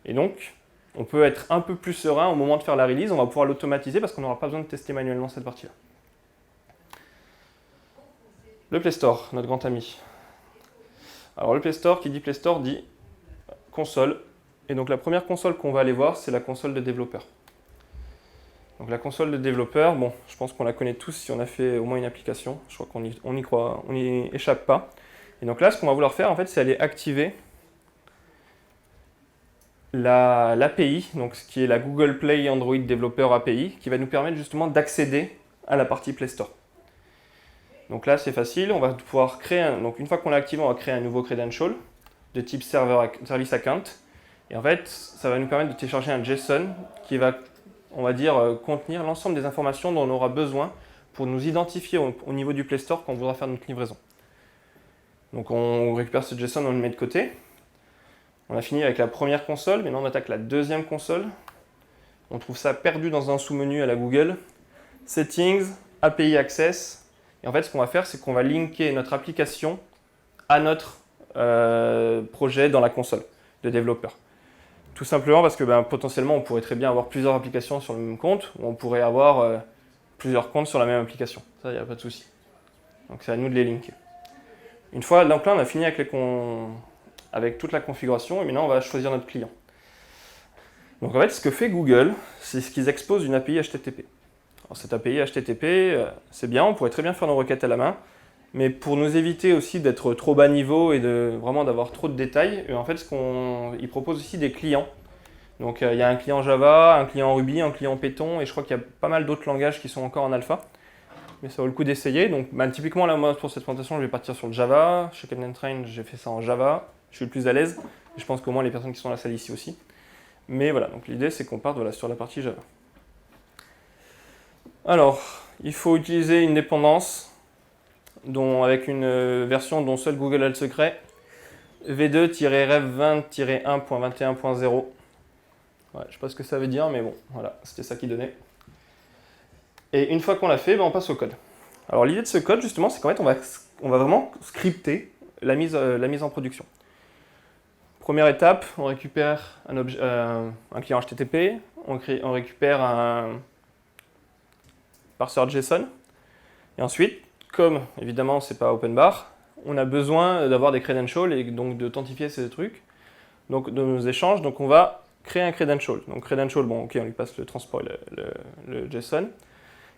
Et donc, on peut être un peu plus serein au moment de faire la release, on va pouvoir l'automatiser parce qu'on n'aura pas besoin de tester manuellement cette partie-là. Le Play Store, notre grand ami. Alors le Play Store, qui dit Play Store, dit console. Et donc la première console qu'on va aller voir, c'est la console de développeur. Donc la console de développeur, bon, je pense qu'on la connaît tous si on a fait au moins une application. Je crois on n'y échappe pas. Et donc là, ce qu'on va vouloir faire, en fait, c'est aller activer l'API, donc ce qui est la Google Play Android Developer API, qui va nous permettre justement d'accéder à la partie Play Store. Donc là, c'est facile, on va pouvoir créer, donc une fois qu'on l'a activé, on va créer un nouveau credential de type service account. Et en fait, ça va nous permettre de télécharger un JSON qui va, on va dire, contenir l'ensemble des informations dont on aura besoin pour nous identifier au niveau du Play Store quand on voudra faire notre livraison. Donc on récupère ce JSON, on le met de côté. On a fini avec la première console, maintenant on attaque la deuxième console. On trouve ça perdu dans un sous-menu à la Google. Settings, API Access. Et en fait, ce qu'on va faire, c'est qu'on va linker notre application à notre projet dans la console de développeur. Tout simplement parce que potentiellement, on pourrait très bien avoir plusieurs applications sur le même compte, ou on pourrait avoir plusieurs comptes sur la même application. Ça, il n'y a pas de souci. Donc c'est à nous de les linker. Une fois, donc là, on a fini avec toute la configuration, et maintenant, on va choisir notre client. Donc en fait, ce que fait Google, c'est ce qu'ils exposent une API HTTP. Alors, cette API HTTP, c'est bien, on pourrait très bien faire nos requêtes à la main, mais pour nous éviter aussi d'être trop bas niveau et vraiment d'avoir trop de détails, en fait, ils proposent aussi des clients. Donc il y a un client Java, un client Ruby, un client Python, et je crois qu'il y a pas mal d'autres langages qui sont encore en alpha. Mais ça vaut le coup d'essayer. Donc typiquement, là, moi, pour cette présentation, je vais partir sur le Java. Chez Captain Train, j'ai fait ça en Java. Je suis le plus à l'aise. Et je pense qu'au moins les personnes qui sont dans la salle ici aussi. Mais voilà, donc l'idée, c'est qu'on parte sur la partie Java. Alors, il faut utiliser une dépendance avec une version dont seul Google a le secret. v2-rev20-1.21.0. Ouais, je ne sais pas ce que ça veut dire, mais bon, voilà, c'était ça qui donnait. Et une fois qu'on l'a fait, on passe au code. Alors l'idée de ce code, justement, c'est qu'en fait, on va vraiment scripter la mise en production. Première étape, on récupère un client HTTP, on récupère un parseur JSON, et ensuite, comme évidemment c'est pas open bar, on a besoin d'avoir des credentials et donc d'authentifier ces trucs, donc de nos échanges, donc on va créer un credential. Donc credential, bon ok, on lui passe le transport et le JSON,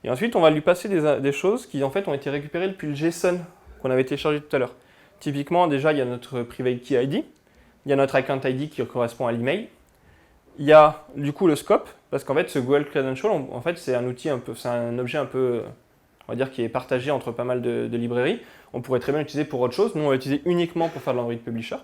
et ensuite on va lui passer des choses qui en fait ont été récupérées depuis le JSON qu'on avait téléchargé tout à l'heure. Typiquement, déjà il y a notre private key ID, il y a notre account ID qui correspond à l'email, il y a du coup le scope, parce qu'en fait ce Google Credential, en fait c'est un outil c'est un objet un peu, on va dire, qui est partagé entre pas mal de librairies. On pourrait très bien l'utiliser pour autre chose. Nous on va l'utiliser uniquement pour faire de l'Android Publisher.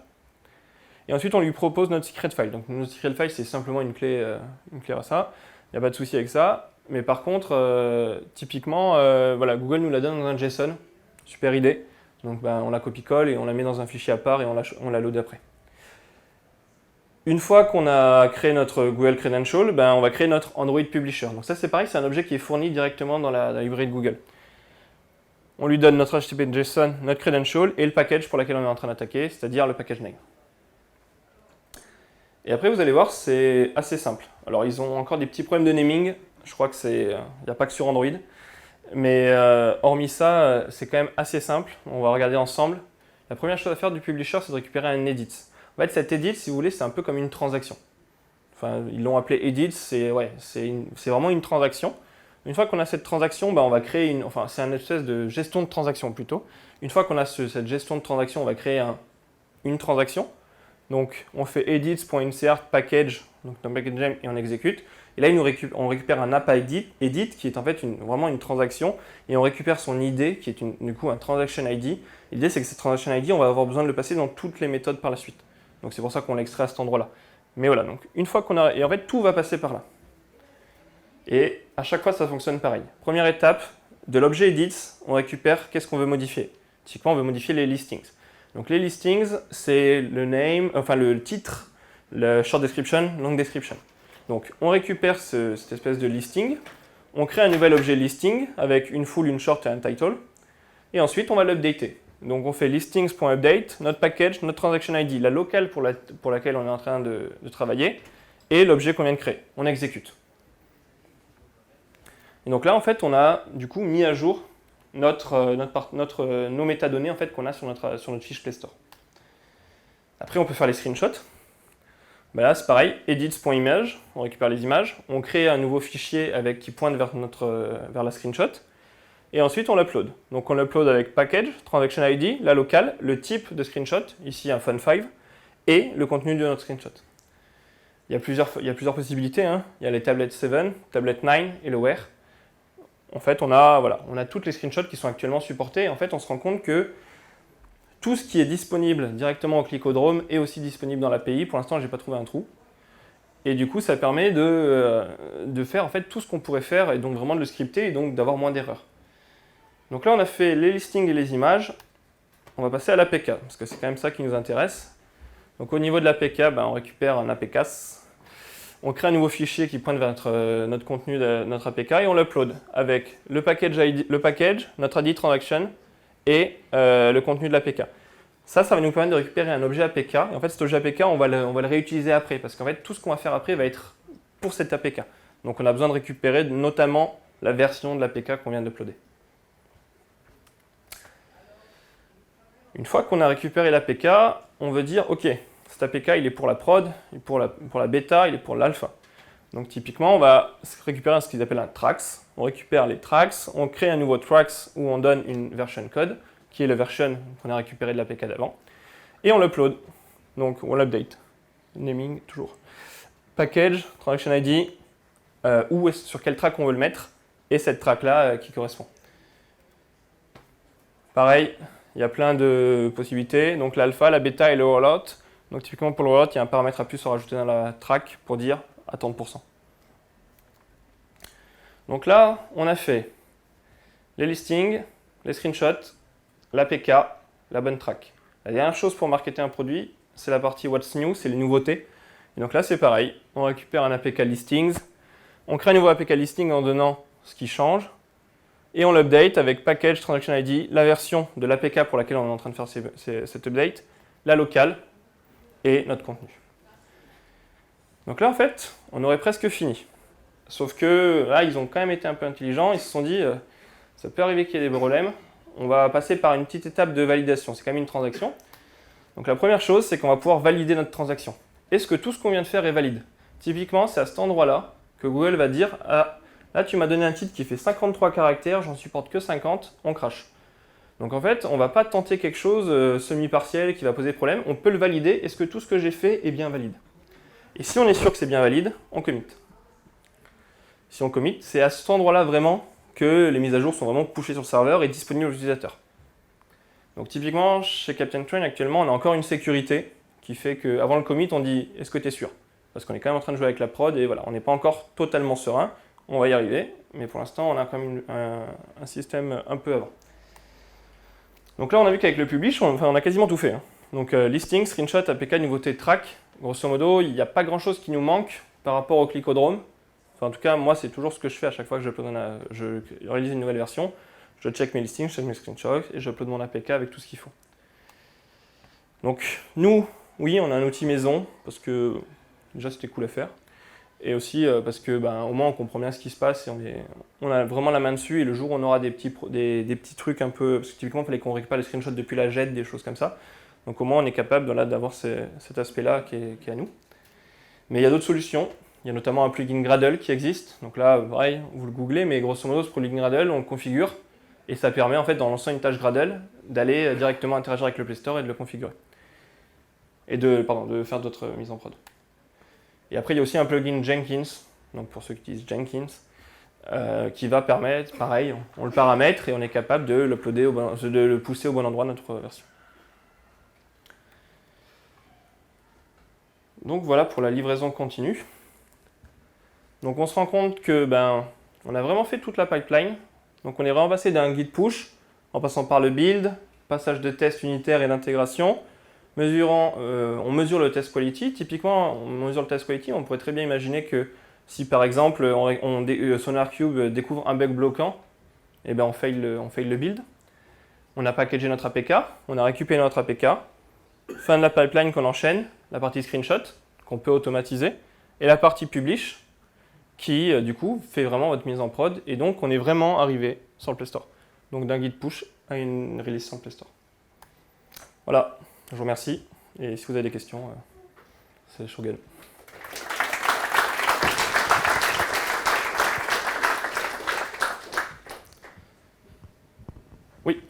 Et ensuite, on lui propose notre secret file. Donc notre secret file, c'est simplement une clé à ça. Il n'y a pas de souci avec ça. Mais par contre, typiquement, voilà, Google nous la donne dans un JSON. Super idée. Donc on la copie-colle et on la met dans un fichier à part et on la load après. Une fois qu'on a créé notre Google Credential, on va créer notre Android Publisher. Donc ça, c'est pareil, c'est un objet qui est fourni directement dans la librairie de Google. On lui donne notre HTTP JSON, notre credential et le package pour lequel on est en train d'attaquer, c'est-à-dire le package name. Et après, vous allez voir, c'est assez simple. Alors, ils ont encore des petits problèmes de naming. Je crois que il n'y a pas que sur Android. Mais hormis ça, c'est quand même assez simple. On va regarder ensemble. La première chose à faire du publisher, c'est de récupérer un edit. En fait, cet edit, si vous voulez, c'est un peu comme une transaction. Enfin, ils l'ont appelé edit, c'est vraiment une transaction. Une fois qu'on a cette transaction, on va créer c'est une espèce de gestion de transaction plutôt. Une fois qu'on a cette gestion de transaction, on va créer une transaction. Donc, on fait edits.insert package, donc notre package name, et on exécute. Et là, on récupère un app edit qui est en fait vraiment une transaction, et on récupère son ID, qui est du coup un transaction ID. L'idée, c'est que cette transaction ID, on va avoir besoin de le passer dans toutes les méthodes par la suite. Donc, c'est pour ça qu'on l'extrait à cet endroit-là. Mais voilà, donc une fois qu'on a... Et en fait, tout va passer par là. Et à chaque fois, ça fonctionne pareil. Première étape, de l'objet edits, on récupère qu'est-ce qu'on veut modifier. Typiquement, on veut modifier les listings. Donc les listings, c'est le name, le titre, le short description, long description. Donc on récupère cette espèce de listing, on crée un nouvel objet listing avec une full, une short et un title, et ensuite on va l'updater. Donc on fait listings.update, notre package, notre transaction ID, la locale pour laquelle on est en train de travailler, et l'objet qu'on vient de créer. On exécute. Et donc là, en fait, on a du coup mis à jour nos métadonnées en fait, qu'on a sur notre fiche Play Store. Après, on peut faire les screenshots. Là, c'est pareil, edits.image, on récupère les images, on crée un nouveau fichier qui pointe vers la screenshot, et ensuite on l'upload. Donc on l'upload avec package, transaction ID, la locale, le type de screenshot, ici un fun5, et le contenu de notre screenshot. Il y a plusieurs possibilités, hein. Il y a les tablet 7, tablet 9 et le where. En fait, on a toutes les screenshots qui sont actuellement supportés. En fait, on se rend compte que tout ce qui est disponible directement au Clickodrome est aussi disponible dans l'API. Pour l'instant, je n'ai pas trouvé un trou. Et du coup, ça permet de faire en fait, tout ce qu'on pourrait faire et donc vraiment de le scripter et donc d'avoir moins d'erreurs. Donc là, on a fait les listings et les images. On va passer à l'APK, parce que c'est quand même ça qui nous intéresse. Donc au niveau de l'APK, on récupère un APKs. On crée un nouveau fichier qui pointe vers notre contenu de notre APK et on l'upload avec le package, notre ID transaction et le contenu de l'APK. Ça va nous permettre de récupérer un objet APK. Et en fait, cet objet APK, on va le réutiliser après parce qu'en fait, tout ce qu'on va faire après va être pour cet APK. Donc, on a besoin de récupérer notamment la version de l'APK qu'on vient d'uploader. Une fois qu'on a récupéré l'APK, on veut dire, OK, cet APK, il est pour la prod, il est pour la bêta, il est pour l'alpha. Donc typiquement, on va récupérer ce qu'ils appellent un tracks. On récupère les tracks, on crée un nouveau tracks où on donne une version code, qui est la version qu'on a récupérée de l'APK d'avant, et on l'upload. Donc on l'update. Naming, toujours. Package, transaction ID, sur quel track on veut le mettre, et cette track-là qui correspond. Pareil, il y a plein de possibilités. Donc l'alpha, la bêta et le rollout. Donc typiquement pour le rollout, il y a un paramètre à plus à rajouter dans la track pour dire à 30%. Donc là, on a fait les listings, les screenshots, l'APK, la bonne track. La dernière chose pour marketer un produit, c'est la partie What's New, c'est les nouveautés. Et donc là, c'est pareil. On récupère un APK listings, on crée un nouveau APK listing en donnant ce qui change, et on l'update avec package, transaction ID, la version de l'APK pour laquelle on est en train de faire cet update, la locale, et notre contenu. Donc là, en fait, on aurait presque fini. Sauf que là, ils ont quand même été un peu intelligents. Ils se sont dit, ça peut arriver qu'il y ait des problèmes. On va passer par une petite étape de validation. C'est quand même une transaction. Donc la première chose, c'est qu'on va pouvoir valider notre transaction. Est-ce que tout ce qu'on vient de faire est valide? Typiquement, c'est à cet endroit-là que Google va dire, ah, là, tu m'as donné un titre qui fait 53 caractères, j'en supporte que 50, on crache. Donc en fait, on ne va pas tenter quelque chose semi-partiel qui va poser problème. On peut le valider. Est-ce que tout ce que j'ai fait est bien valide? Et si on est sûr que c'est bien valide, on commit. Si on commit, c'est à cet endroit-là vraiment que les mises à jour sont vraiment pushées sur le serveur et disponibles aux utilisateurs. Donc typiquement, chez Captain Train, actuellement, on a encore une sécurité qui fait qu'avant le commit, on dit « est-ce que tu es sûr ?» Parce qu'on est quand même en train de jouer avec la prod et voilà, on n'est pas encore totalement serein. On va y arriver, mais pour l'instant, on a quand même un système un peu avant. Donc là, on a vu qu'avec le publish, on a quasiment tout fait. Hein. Donc listing, screenshot, APK, nouveauté, track. Grosso modo, il n'y a pas grand-chose qui nous manque par rapport au clickodrome. Enfin, en tout cas, moi, c'est toujours ce que je fais à chaque fois que je réalise une nouvelle version. Je check mes listings, je check mes screenshots et j'upload mon APK avec tout ce qu'il faut. Donc nous, oui, on a un outil maison parce que déjà c'était cool à faire. Et aussi parce que au moins on comprend bien ce qui se passe et on a vraiment la main dessus. Et le jour où on aura des petits trucs un peu. Parce que typiquement, il fallait qu'on récupère les screenshots depuis la JET, des choses comme ça. Donc au moins on est capable d'avoir cet aspect-là qui est à nous. Mais il y a d'autres solutions. Il y a notamment un plugin Gradle qui existe. Donc là, pareil, vous le googlez, mais grosso modo, ce plugin Gradle, on le configure. Et ça permet en fait, en lançant une tâche Gradle, d'aller directement interagir avec le Play Store et de le configurer. Et de faire d'autres mises en prod. Et après, il y a aussi un plugin Jenkins, donc pour ceux qui utilisent Jenkins, qui va permettre, pareil, on le paramètre et on est capable de le pousser au bon endroit de notre version. Donc voilà pour la livraison continue. Donc on se rend compte que on a vraiment fait toute la pipeline. Donc on est vraiment passé d'un git push, en passant par le build, passage de test unitaire et d'intégration. On mesure le test quality. Typiquement, on mesure le test quality, on pourrait très bien imaginer que si par exemple SonarQube découvre un bug bloquant, eh ben on fail le build. On a packagé notre APK, on a récupéré notre APK. Fin de la pipeline qu'on enchaîne, la partie screenshot qu'on peut automatiser et la partie publish qui du coup fait vraiment votre mise en prod et donc on est vraiment arrivé sur le Play Store. Donc d'un git push à une release sur le Play Store. Voilà, je vous remercie et si vous avez des questions, c'est Shogun. Oui.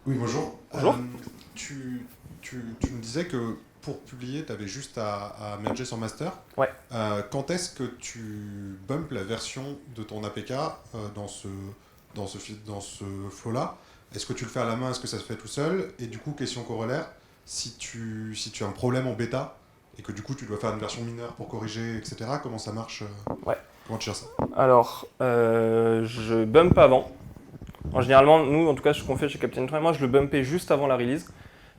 Oui, bonjour. Bonjour. Tu me disais que pour publier, tu avais juste à merger sur master. Ouais. Quand est-ce que tu bumpes la version de ton APK dans ce flow-là? Est-ce que tu le fais à la main? Est-ce que ça se fait tout seul? Et du coup, question corollaire, si tu as un problème en bêta et que du coup tu dois faire une version mineure pour corriger, etc., comment ça marche? Ouais. Comment tu gères ça? Alors, je bump avant. Généralement, nous, en tout cas, ce qu'on fait chez Captain Train, moi, je le bumpais juste avant la release.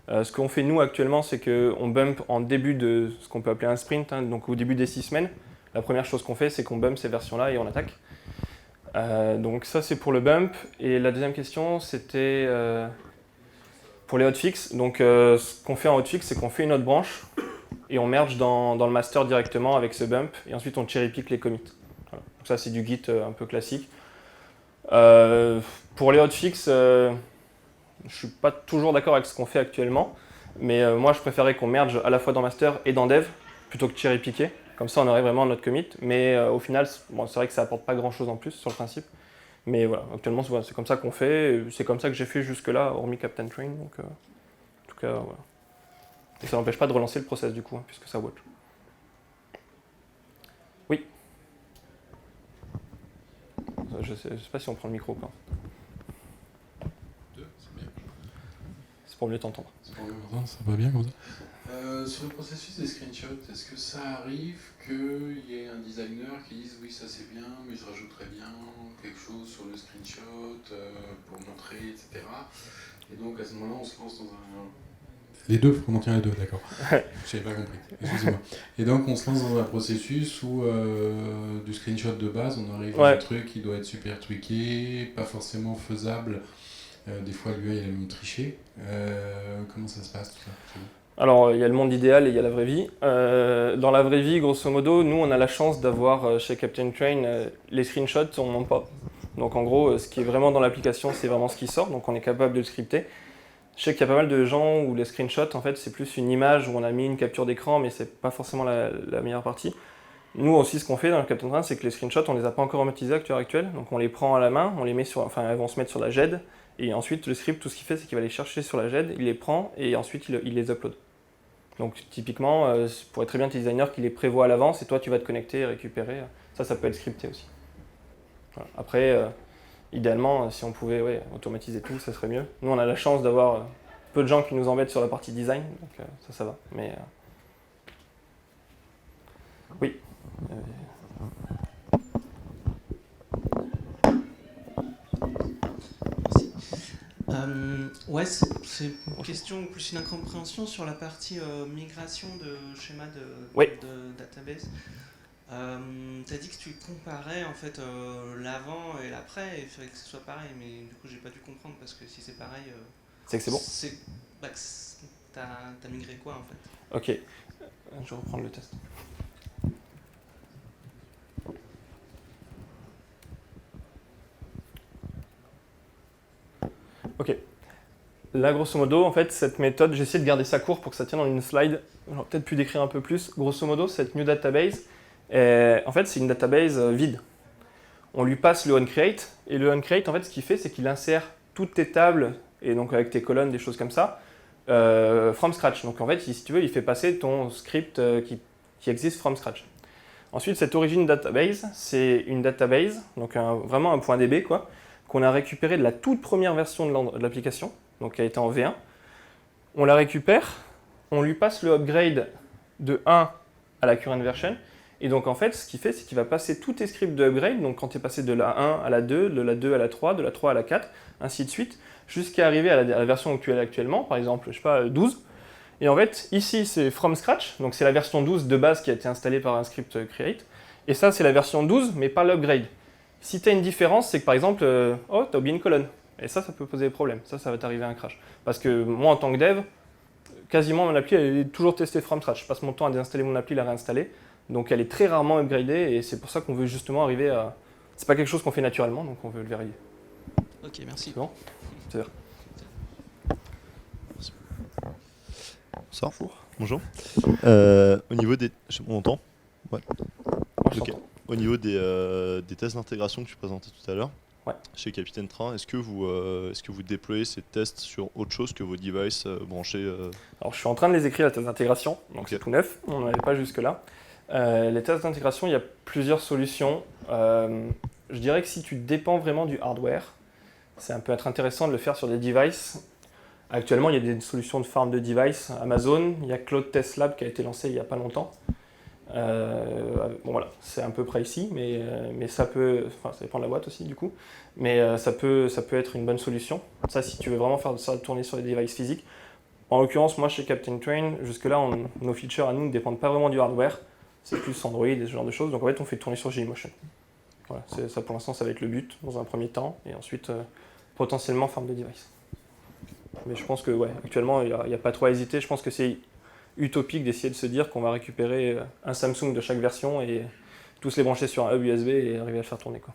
Ce qu'on fait, nous, actuellement, c'est qu'on bump en début de ce qu'on peut appeler un sprint, hein, donc au début des 6 semaines. La première chose qu'on fait, c'est qu'on bump ces versions-là et on attaque. Donc ça, c'est pour le bump. Et la deuxième question, c'était pour les hotfix. Donc, ce qu'on fait en hotfix, c'est qu'on fait une autre branche et on merge dans le master directement avec ce bump. Et ensuite, on cherry-pick les commits. Voilà. Donc ça, c'est du Git un peu classique. Pour les hotfix, je ne suis pas toujours d'accord avec ce qu'on fait actuellement, mais moi je préférais qu'on merge à la fois dans master et dans dev plutôt que cherry picker. Comme ça on aurait vraiment notre commit, mais au final c'est vrai que ça apporte pas grand chose en plus sur le principe. Mais voilà, actuellement c'est comme ça qu'on fait, c'est comme ça que j'ai fait jusque-là, hormis Captain Train. Donc, en tout cas, voilà. Et ça n'empêche pas de relancer le process du coup, hein, puisque ça watch. Oui. Je sais pas si on prend le micro ou pas. C'est pour mieux t'entendre. Ça va bien comme ça. Sur le processus des screenshots, est-ce que ça arrive qu'il y ait un designer qui dise oui ça c'est bien, mais je rajouterais bien quelque chose sur le screenshot pour montrer, etc. Et donc à ce moment-là on se lance dans un... Les deux, faut qu'on en tient les deux, d'accord. J'avais pas compris, excusez-moi. Et donc on se lance dans un processus où du screenshot de base, on arrive à un truc qui doit être super tweaké, pas forcément faisable. Des fois l'UI elle aime tricher. Comment ça se passe tout ça? Alors, il y a le monde idéal et il y a la vraie vie. Dans la vraie vie, grosso modo, nous, on a la chance d'avoir chez Captain Train les screenshots, on ne ment pas. Donc, en gros, ce qui est vraiment dans l'application, c'est vraiment ce qui sort. Donc, on est capable de le scripter. Je sais qu'il y a pas mal de gens où les screenshots, en fait, c'est plus une image où on a mis une capture d'écran, mais c'est pas forcément la meilleure partie. Nous aussi, ce qu'on fait dans le Captain Train, c'est que les screenshots, on les a pas encore automatisés à l'heure actuelle. Donc, on les prend à la main, on les met elles vont se mettre sur la JED. Et ensuite, le script, tout ce qu'il fait, c'est qu'il va les chercher sur la JED, il les prend et ensuite, il les upload. Donc typiquement, ça pourrait très bien tes designers qui les prévoient à l'avance et toi tu vas te connecter et récupérer. Ça peut être scripté aussi. Voilà. Après, idéalement, si on pouvait automatiser tout, ça serait mieux. Nous, on a la chance d'avoir peu de gens qui nous embêtent sur la partie design, donc ça va. Mais oui. Ouais, c'est une question ou plus une incompréhension sur la partie migration de schéma de database. Tu as dit que tu comparais en fait l'avant et l'après et il fallait que ce soit pareil, mais du coup j'ai pas dû comprendre parce que si c'est pareil, c'est que c'est bon. T'as migré quoi en fait? Ok, je vais reprendre le test. Ok. Là, grosso modo, en fait, cette méthode, j'ai essayé de garder ça court pour que ça tienne dans une slide. J'aurais peut-être pu décrire un peu plus. Grosso modo, cette new database, en fait, c'est une database vide. On lui passe le onCreate, et le onCreate, en fait, ce qu'il fait, c'est qu'il insère toutes tes tables, et donc avec tes colonnes, des choses comme ça, from scratch. Donc, en fait, si tu veux, il fait passer ton script qui existe from scratch. Ensuite, cette origin database, c'est une database, donc vraiment un point DB, quoi, qu'on a récupéré de la toute première version de l'application, donc qui a été en V1. On la récupère, on lui passe le upgrade de 1 à la current version, et donc en fait, ce qu'il fait, c'est qu'il va passer tous tes scripts de upgrade, donc quand tu es passé de la 1 à la 2, de la 2 à la 3, de la 3 à la 4, ainsi de suite, jusqu'à arriver à la version où tu es actuellement, par exemple, je sais pas, 12. Et en fait, ici, c'est from scratch, donc c'est la version 12 de base qui a été installée par un script create, et ça, c'est la version 12, mais pas l'upgrade. Si tu as une différence, c'est que par exemple, tu as oublié une colonne. Et ça peut poser des problèmes. Ça va t'arriver un crash. Parce que moi, en tant que dev, quasiment mon appli, elle est toujours testée from scratch. Je passe mon temps à désinstaller mon appli, la réinstaller. Donc elle est très rarement upgradée et c'est pour ça qu'on veut justement arriver à... C'est pas quelque chose qu'on fait naturellement, donc on veut le vérifier. Ok, merci. C'est bon ? C'est vrai. Ça. Bonjour. Au niveau des... On m'entend ? Ouais. Okay. Au niveau des tests d'intégration que tu présentais tout à l'heure, ouais. Chez Capitaine Train, est-ce que vous déployez ces tests sur autre chose que vos devices branchés Alors je suis en train de les écrire, les tests d'intégration, donc okay. C'est tout neuf, on n'en avait pas jusque-là. Les tests d'intégration, il y a plusieurs solutions. Je dirais que si tu dépends vraiment du hardware, ça peut être intéressant de le faire sur des devices. Actuellement, il y a des solutions de farm de devices Amazon, il y a Cloud Test Lab qui a été lancé il n'y a pas longtemps. Bon voilà, c'est un peu pricey, mais ça peut, enfin ça dépend de la boîte aussi du coup, mais ça peut être une bonne solution. Ça, si tu veux vraiment faire ça tourner sur des devices physiques. En l'occurrence, moi chez Captain Train, jusque-là, nos features à nous ne dépendent pas vraiment du hardware, c'est plus Android et ce genre de choses, donc en fait on fait tourner sur Gemotion. Voilà, ça pour l'instant ça va être le but dans un premier temps, et ensuite potentiellement farm de device. Mais je pense que ouais, actuellement il n'y a pas trop à hésiter, je pense que c'est utopique d'essayer de se dire qu'on va récupérer un Samsung de chaque version et tous les brancher sur un hub USB et arriver à le faire tourner, quoi.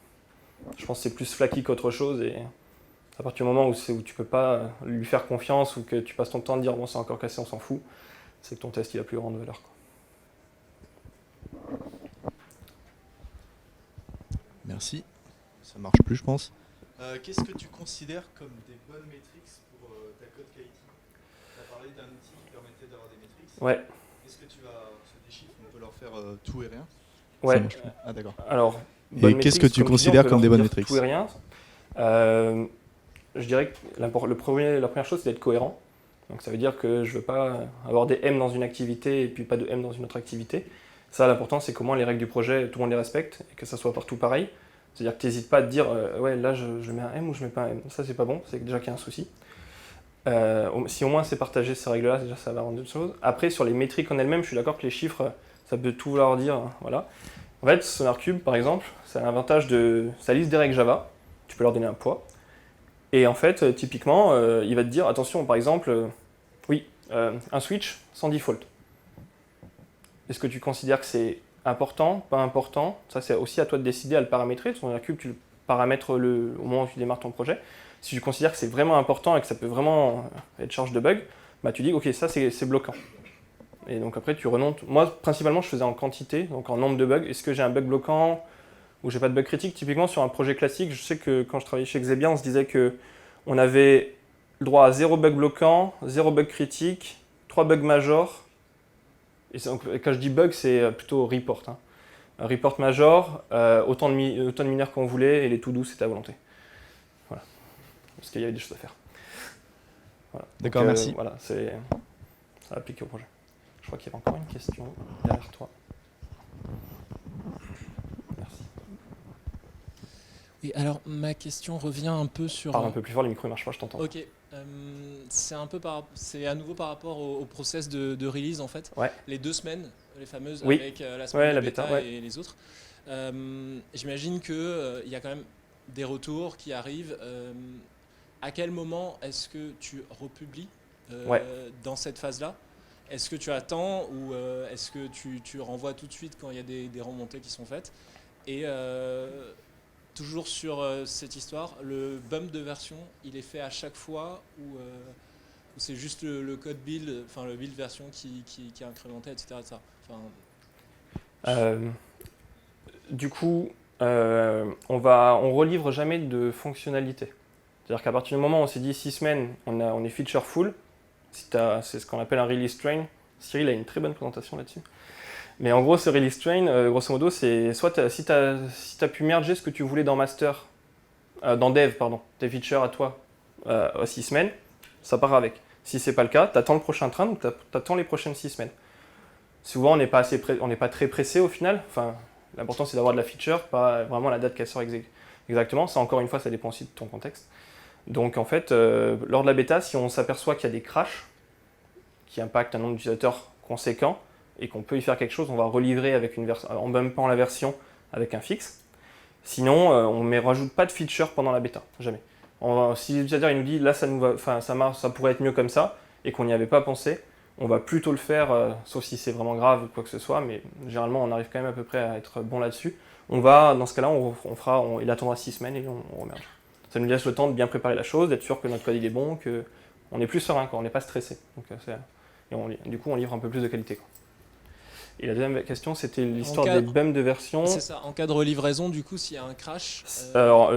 Je pense que c'est plus flaky qu'autre chose et à partir du moment où tu peux pas lui faire confiance ou que tu passes ton temps à dire bon c'est encore cassé, on s'en fout, c'est que ton test il a plus grande valeur, quoi. Merci. Ça marche plus, je pense. Qu'est-ce que tu considères comme des bonnes métriques pour ta code quality ? Tu as parlé d'un outil qui permettait d'avoir des métriques. Ouais. Est-ce que tu vas des chiffres, on peut leur faire tout et rien ? Ouais. Ah d'accord. Alors, et qu'est-ce que tu considères comme des bonnes métriques ? Tout et rien. Je dirais que la première chose c'est d'être cohérent. Donc ça veut dire que je ne veux pas avoir des M dans une activité et puis pas de M dans une autre activité. Ça, l'important, c'est comment les règles du projet, tout le monde les respecte et que ça soit partout pareil. C'est-à-dire que tu n'hésites pas à te dire ouais, là je mets un M ou je mets pas un M. Ça, c'est pas bon, c'est déjà qu'il y a un souci. Si au moins c'est partagé ces règles-là, déjà ça va rendre une chose. Après, sur les métriques en elles-mêmes, je suis d'accord que les chiffres, ça peut tout vouloir dire. Voilà. En fait, SonarCube, par exemple, ça a l'avantage de. Ça liste des règles Java, tu peux leur donner un poids. Et en fait, typiquement, il va te dire attention, par exemple, un switch sans default. Est-ce que tu considères que c'est important, pas important ? Ça, c'est aussi à toi de décider à le paramétrer. SonarCube, tu le paramètres au moment où tu démarres ton projet. Si tu considères que c'est vraiment important et que ça peut vraiment être charge de bug, bah tu dis ok, ça c'est bloquant. Et donc après tu remontes. Moi principalement je faisais en quantité, donc en nombre de bugs. Est-ce que j'ai un bug bloquant ou j'ai pas de bug critique ? Typiquement sur un projet classique, je sais que quand je travaillais chez Xebia, on se disait que on avait le droit à 0 bug bloquant, 0 bug critique, 3 bugs majors Et quand je dis bug, c'est plutôt report. Hein. Un report major, autant de mineurs qu'on voulait, et les to-do, c'était à volonté. Voilà. Parce qu'il y avait des choses à faire. Voilà. D'accord, merci. Voilà, ça applique au projet. Je crois qu'il y avait encore une question derrière toi. Merci. Oui, alors ma question revient un peu sur... Parle un peu plus fort, le micro ne marche pas, je t'entends. Ok. C'est à nouveau par rapport au process de release en fait. Ouais. Les 2 semaines, les fameuses, Oui. avec la semaine de la bêta bêta, et les autres. J'imagine qu'il y a quand même des retours qui arrivent. À quel moment est-ce que tu republies dans cette phase-là? Est-ce que tu attends ou est-ce que tu renvoies tout de suite quand il y a des remontées qui sont faites? Et toujours sur cette histoire, le bump de version, il est fait à chaque fois ou c'est juste le code build, enfin le build version qui est incrémenté, etc. Du coup, on relivre jamais de fonctionnalité. C'est-à-dire qu'à partir du moment où on s'est dit 6 semaines, on est feature full, c'est ce qu'on appelle un release train. Cyril a une très bonne présentation là-dessus. Mais en gros, ce release train, grosso modo, c'est soit si tu as pu merger ce que tu voulais dans master, dans dev, pardon, tes features à toi, à 6 semaines, ça part avec. Si c'est pas le cas, tu attends le prochain train, donc tu attends les prochaines 6 semaines. Souvent, on n'est pas très pressé au final. Enfin, l'important, c'est d'avoir de la feature, pas vraiment la date qu'elle sort exactement. Ça, encore une fois, ça dépend aussi de ton contexte. Donc, en fait, lors de la bêta, si on s'aperçoit qu'il y a des crashs qui impactent un nombre d'utilisateurs conséquent, et qu'on peut y faire quelque chose, on va relivrer avec en bumpant la version avec un fixe. Sinon, on ne rajoute pas de feature pendant la bêta, jamais. Si l'utilisateur il nous dit là ça pourrait être mieux comme ça et qu'on n'y avait pas pensé, on va plutôt le faire, sauf si c'est vraiment grave ou quoi que ce soit, mais généralement on arrive quand même à peu près à être bon là-dessus. Dans ce cas-là, il attendra 6 semaines et on remerge. Ça nous laisse le temps de bien préparer la chose, d'être sûr que notre code il est bon, qu'on est plus serein, on n'est pas stressé. Donc, du coup, on livre un peu plus de qualité. Et la deuxième question, c'était l'histoire des bumps de version. C'est ça, en cas de relivraison, du coup, s'il y a un crash... Alors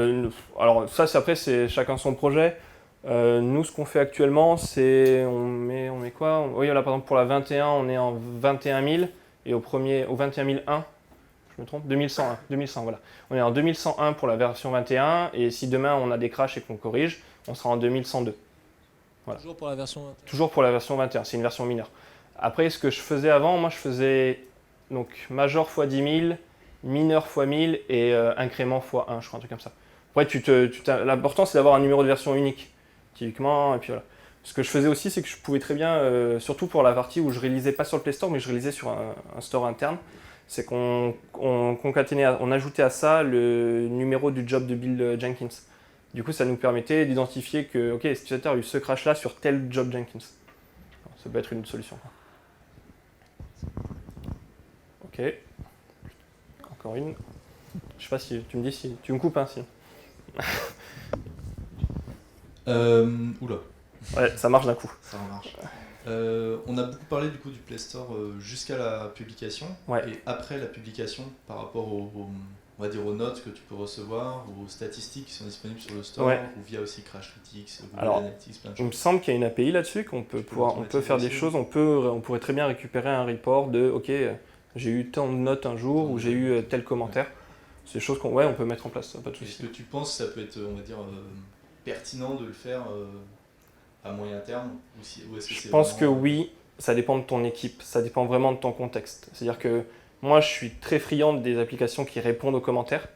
ça, après, c'est chacun son projet. Nous, ce qu'on fait actuellement, c'est... On met quoi? Oui, là, par exemple, pour la 21, on est en 21 000. Et au 21 001, je me trompe, 2101, voilà. On est en 2101 pour la version 21. Et si demain, on a des crashs et qu'on corrige, on sera en 2102. Voilà. Toujours pour la version 21. Toujours pour la version 21, c'est une version mineure. Après, ce que je faisais avant, moi je faisais donc major x 10 000, mineur x 1000 et incrément x 1, je crois, un truc comme ça. Après, l'important c'est d'avoir un numéro de version unique, typiquement, et puis voilà. Ce que je faisais aussi, c'est que je pouvais très bien, surtout pour la partie où je réalisais pas sur le Play Store, mais je réalisais sur un store interne, c'est qu'on concaténait, on ajoutait à ça le numéro du job de build Jenkins. Du coup, ça nous permettait d'identifier que, ok, cet utilisateur a eu ce crash-là sur tel job Jenkins. Ça peut être une autre solution. Ok. Encore une. Je sais pas si tu me dis si tu me coupes, hein, si. Oula. Ouais, ça marche d'un coup. Ça marche. On a beaucoup parlé du coup du Play Store jusqu'à la publication. Ouais. Et après la publication, par rapport on va dire aux notes que tu peux recevoir, aux statistiques qui sont disponibles sur le store, ouais. Ou via aussi Crashlytics, Google Alors, Analytics, plein de choses. Il me semble qu'il y a une API là-dessus, on peut faire des choses, on pourrait très bien récupérer un report de ok, j'ai eu tant de notes un jour ou j'ai eu tel commentaire. C'est des choses qu'on peut mettre en place, pas de souci. Est-ce que tu penses que ça peut être, on va dire, pertinent de le faire à moyen terme ou est-ce que Je pense que oui, ça dépend de ton équipe, ça dépend vraiment de ton contexte. C'est-à-dire que moi, je suis très friand des applications qui répondent aux commentaires.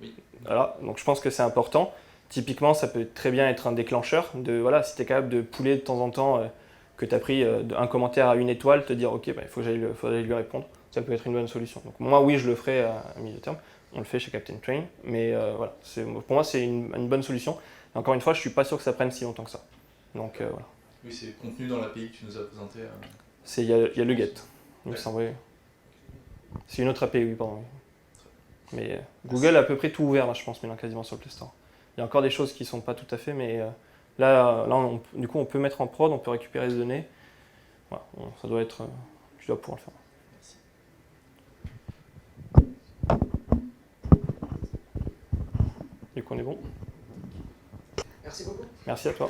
Oui. Voilà, donc je pense que c'est important. Typiquement, ça peut très bien être un déclencheur si tu es capable de pouler de temps en temps que tu as pris un commentaire à 1 étoile, te dire ok, il faut que j'aille lui répondre. Ça peut être une bonne solution. Donc moi, oui, je le ferai à milieu terme. On le fait chez Captain Train, mais voilà, pour moi, c'est une bonne solution. Et encore une fois, je ne suis pas sûr que ça prenne si longtemps que ça. Donc voilà. Oui, c'est contenu dans l'API que tu nous as présenté. Il y a le get. Il me semble, oui. C'est une autre API, oui, pardon. Mais Google a à peu près tout ouvert, là, je pense, maintenant quasiment sur le Play Store. Il y a encore des choses qui ne sont pas tout à fait, mais là du coup, on peut mettre en prod, on peut récupérer les données. Voilà, ça doit être... tu dois pouvoir le faire. Merci. Du coup, on est bon. Merci beaucoup. Merci à toi.